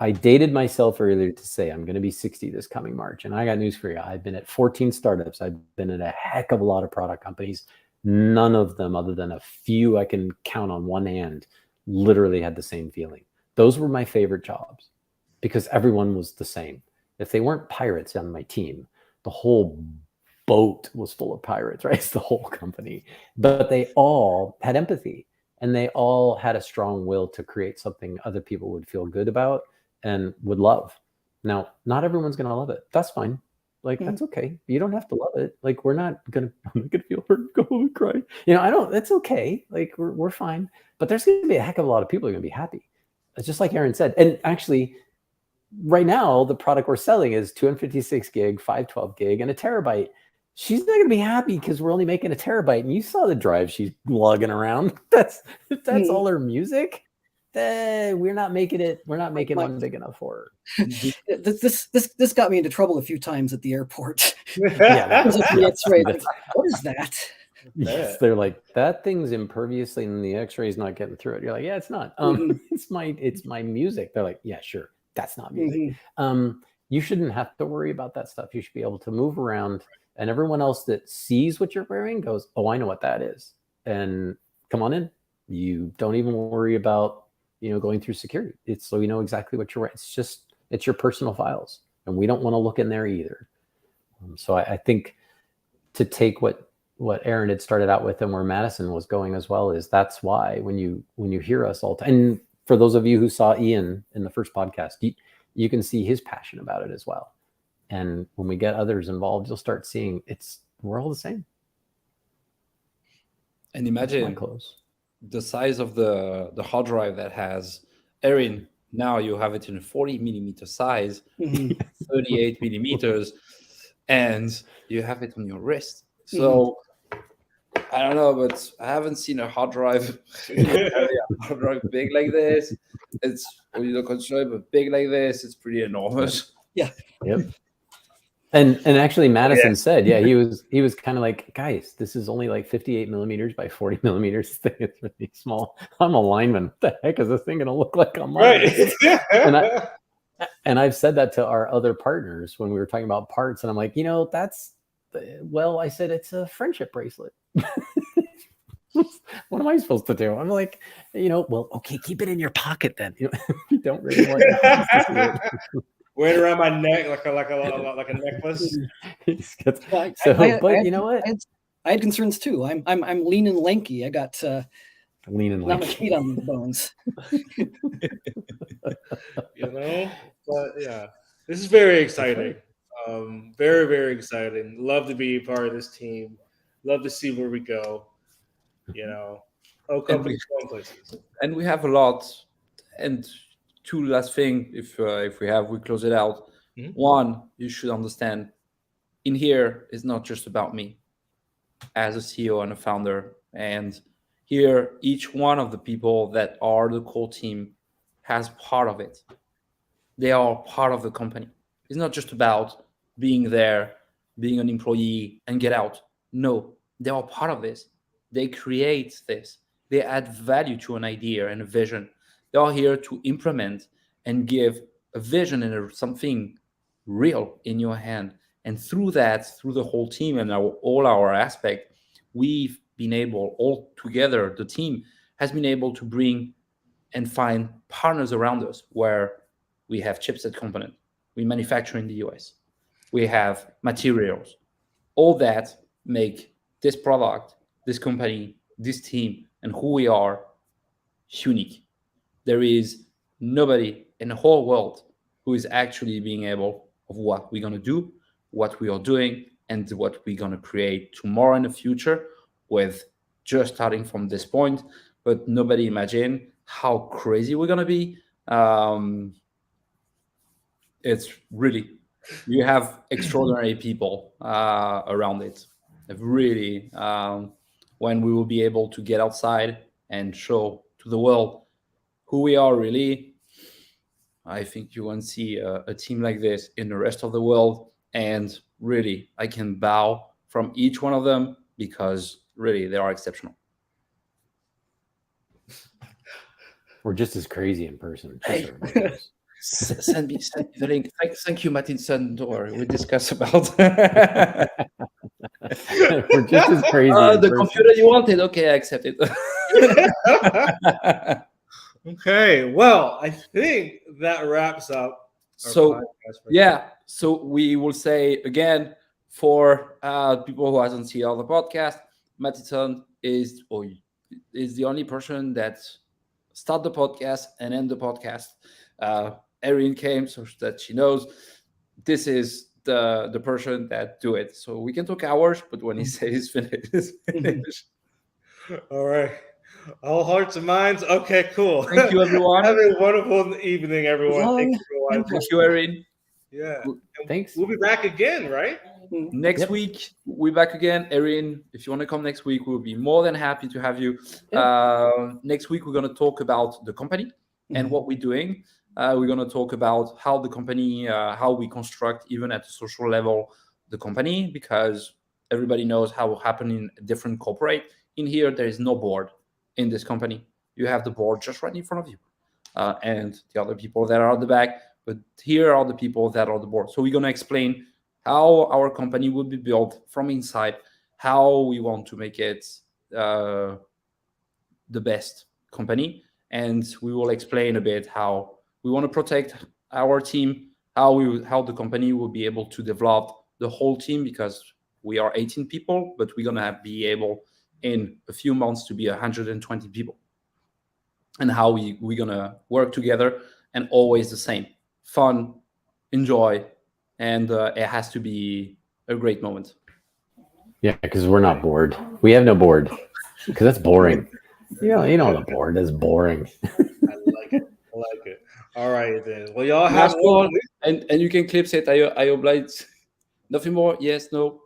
Speaker 3: I dated myself earlier to say I'm going to be 60 this coming March. And I got news for you. I've been at 14 startups. I've been at a heck of a lot of product companies. None of them, other than a few I can count on one hand, literally had the same feeling. Those were my favorite jobs because everyone was the same. If they weren't pirates on my team, the whole boat was full of pirates, right? It's the whole company. But they all had empathy and they all had a strong will to create something other people would feel good about and would love. Now, not everyone's going to love it. That's fine. Like, that's okay. You don't have to love it. Like, I'm not gonna feel hurt, go and cry. That's okay. Like, we're fine. But there's going to be a heck of a lot of people who are going to be happy. It's just like Aaron said. And actually, right now, the product we're selling is 256 gig, 512 gig, and a terabyte. She's not going to be happy because we're only making a terabyte. And you saw the drive she's lugging around. That's all her music. we're not making it. We're not making
Speaker 4: My-
Speaker 3: one big enough for
Speaker 4: This got me into trouble a few times at the airport.
Speaker 3: Yeah.
Speaker 4: Because of the X-ray. Like, what is that?
Speaker 3: her. Yes, they're like, that thing's impervious and the X-ray's not getting through it. You're like, yeah, it's not. It's my music. They're like, yeah, sure, that's not music.
Speaker 4: Mhm.
Speaker 3: You shouldn't have to worry about that stuff. You should be able to move around, and everyone else that sees what you're wearing goes, oh, I know what that is, and come on in. You don't even worry about going through security. It's so you know exactly what you're wearing. It's your personal files, and we don't want to look in there either. So I think to take what Aaron had started out with and where Madison was going as well is that's why when you hear us all and for those of you who saw Ian in the first podcast, you can see his passion about it as well. And when we get others involved, you'll start seeing we're all the same.
Speaker 1: And
Speaker 3: That's my
Speaker 1: imagine
Speaker 3: clothes.
Speaker 1: the size of the hard drive that has Erin. Now you have it in a 40 millimeter size,
Speaker 4: Mhm.
Speaker 1: 38 millimeters, and you have it on your wrist. So I don't know, but I haven't seen a hard drive, big like this. It's consider but big like this. It's pretty enormous.
Speaker 3: Yep. And actually, Madison said, he was kind of like, guys, this is only like 58 millimeters by 40 millimeters. This thing is really small. I'm a lineman. What the heck is this thing going to look like on my wrist? And I've said that to our other partners when we were talking about parts, and I'm like, I said it's a friendship bracelet. What am I supposed to do? I'm like, okay, keep it in your pocket then. You don't really want to see it.
Speaker 2: Wear it around my neck like a necklace.
Speaker 4: But
Speaker 3: you know what?
Speaker 4: I had concerns too. I'm lean and lanky. I got
Speaker 3: Lean and
Speaker 4: not much meat on the bones.
Speaker 2: But yeah, this is very exciting. Very, very exciting. Love to be a part of this team. Love to see where we go. Companies going places.
Speaker 1: And we have a lot. And two last thing, if we close it out.
Speaker 2: Mhm.
Speaker 1: One, you should understand, in here is not just about me as a CEO and a founder. And here, each one of the people that are the core team has part of it. They are part of the company. It's not just about being there, being an employee, and get out. No, they are part of this. They create this. They add value to an idea and a vision. They are here to implement and give a vision and something real in your hand. And through that, through the whole team and all our aspect, we've been able, all together, the team has been able to bring and find partners around us where we have chipset component, we manufacture in the US, we have materials. All that make this product, this company, this team, and who we are unique. There is nobody in the whole world who is actually being able of what we're going to do, what we are doing, and what we're going to create tomorrow in the future with just starting from this point. But nobody imagine how crazy we're going to be. It's really, you have extraordinary people around it. Really, when we will be able to get outside and show to the world who we are really, I think you won't see a team like this in the rest of the world. And really, I can bow from each one of them because really they are exceptional.
Speaker 3: We're just as crazy in person.
Speaker 4: Hey.
Speaker 1: Send me the link. Thank you, Martinson. Don't worry, we discuss about
Speaker 3: We're just as crazy. In
Speaker 1: the
Speaker 3: person.
Speaker 1: computer you wanted. Okay, I accept it.
Speaker 2: Okay, well, I think that wraps up our
Speaker 1: So
Speaker 2: podcast for
Speaker 1: yeah, so we will say again for people who hasn't seen all the podcast, Martinson is the only person that start the podcast and end the podcast. Erin came so that she knows this is the person that do it. So we can talk hours, but when he says finish, it's finished.
Speaker 2: All right. All hearts and minds. Okay, cool.
Speaker 1: Thank you, everyone.
Speaker 2: Have a wonderful evening, everyone. Thank you for watching.
Speaker 1: Thank you, Erin.
Speaker 2: Yeah. And
Speaker 3: Thanks.
Speaker 2: We'll be back again, right?
Speaker 1: Next
Speaker 3: Yep.
Speaker 1: week, we're back again. Erin, if you want to come next week, we'll be more than happy to have you. Next week, we're going to talk about the company and what we're doing. We're going to talk about how the company, how we construct, even at the social level, the company, because everybody knows how it happen in different corporate. In here, there is no board in this company. You have the board just right in front of you, and the other people that are at the back. But here are the people that are the board. So we're going to explain how our company will be built from inside, how we want to make it the best company, and we will explain a bit how we want to protect our team, how the company will be able to develop the whole team, because we are 18 people, but we're gonna be able in a few months to be 120 people, and how we're gonna work together, and always the same: fun, enjoy, and it has to be a great moment.
Speaker 3: Yeah, because we're not bored. We have no board because that's boring. You know, the board is boring.
Speaker 2: I like it. I like it. All right then. Well, y'all have
Speaker 1: Last one, and you can clip it. I oblige. Nothing more. Yes. No.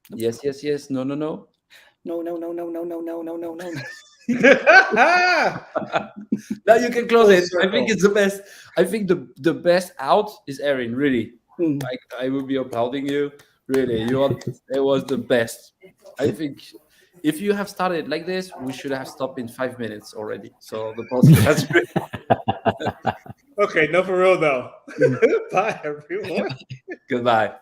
Speaker 1: Yes. Yes. Yes. No. No. No.
Speaker 4: No, no, no, no, no, no, no, no, no, no.
Speaker 1: Now you can close it. I
Speaker 2: circle.
Speaker 1: think it's the best. I think the best out is Erin. Really,
Speaker 4: Hmm.
Speaker 1: I will be applauding you. Really, it was the best. I think if you have started like this, we should have stopped in 5 minutes already. So the podcast.
Speaker 2: Okay, no, for real though. Bye, everyone.
Speaker 1: Goodbye.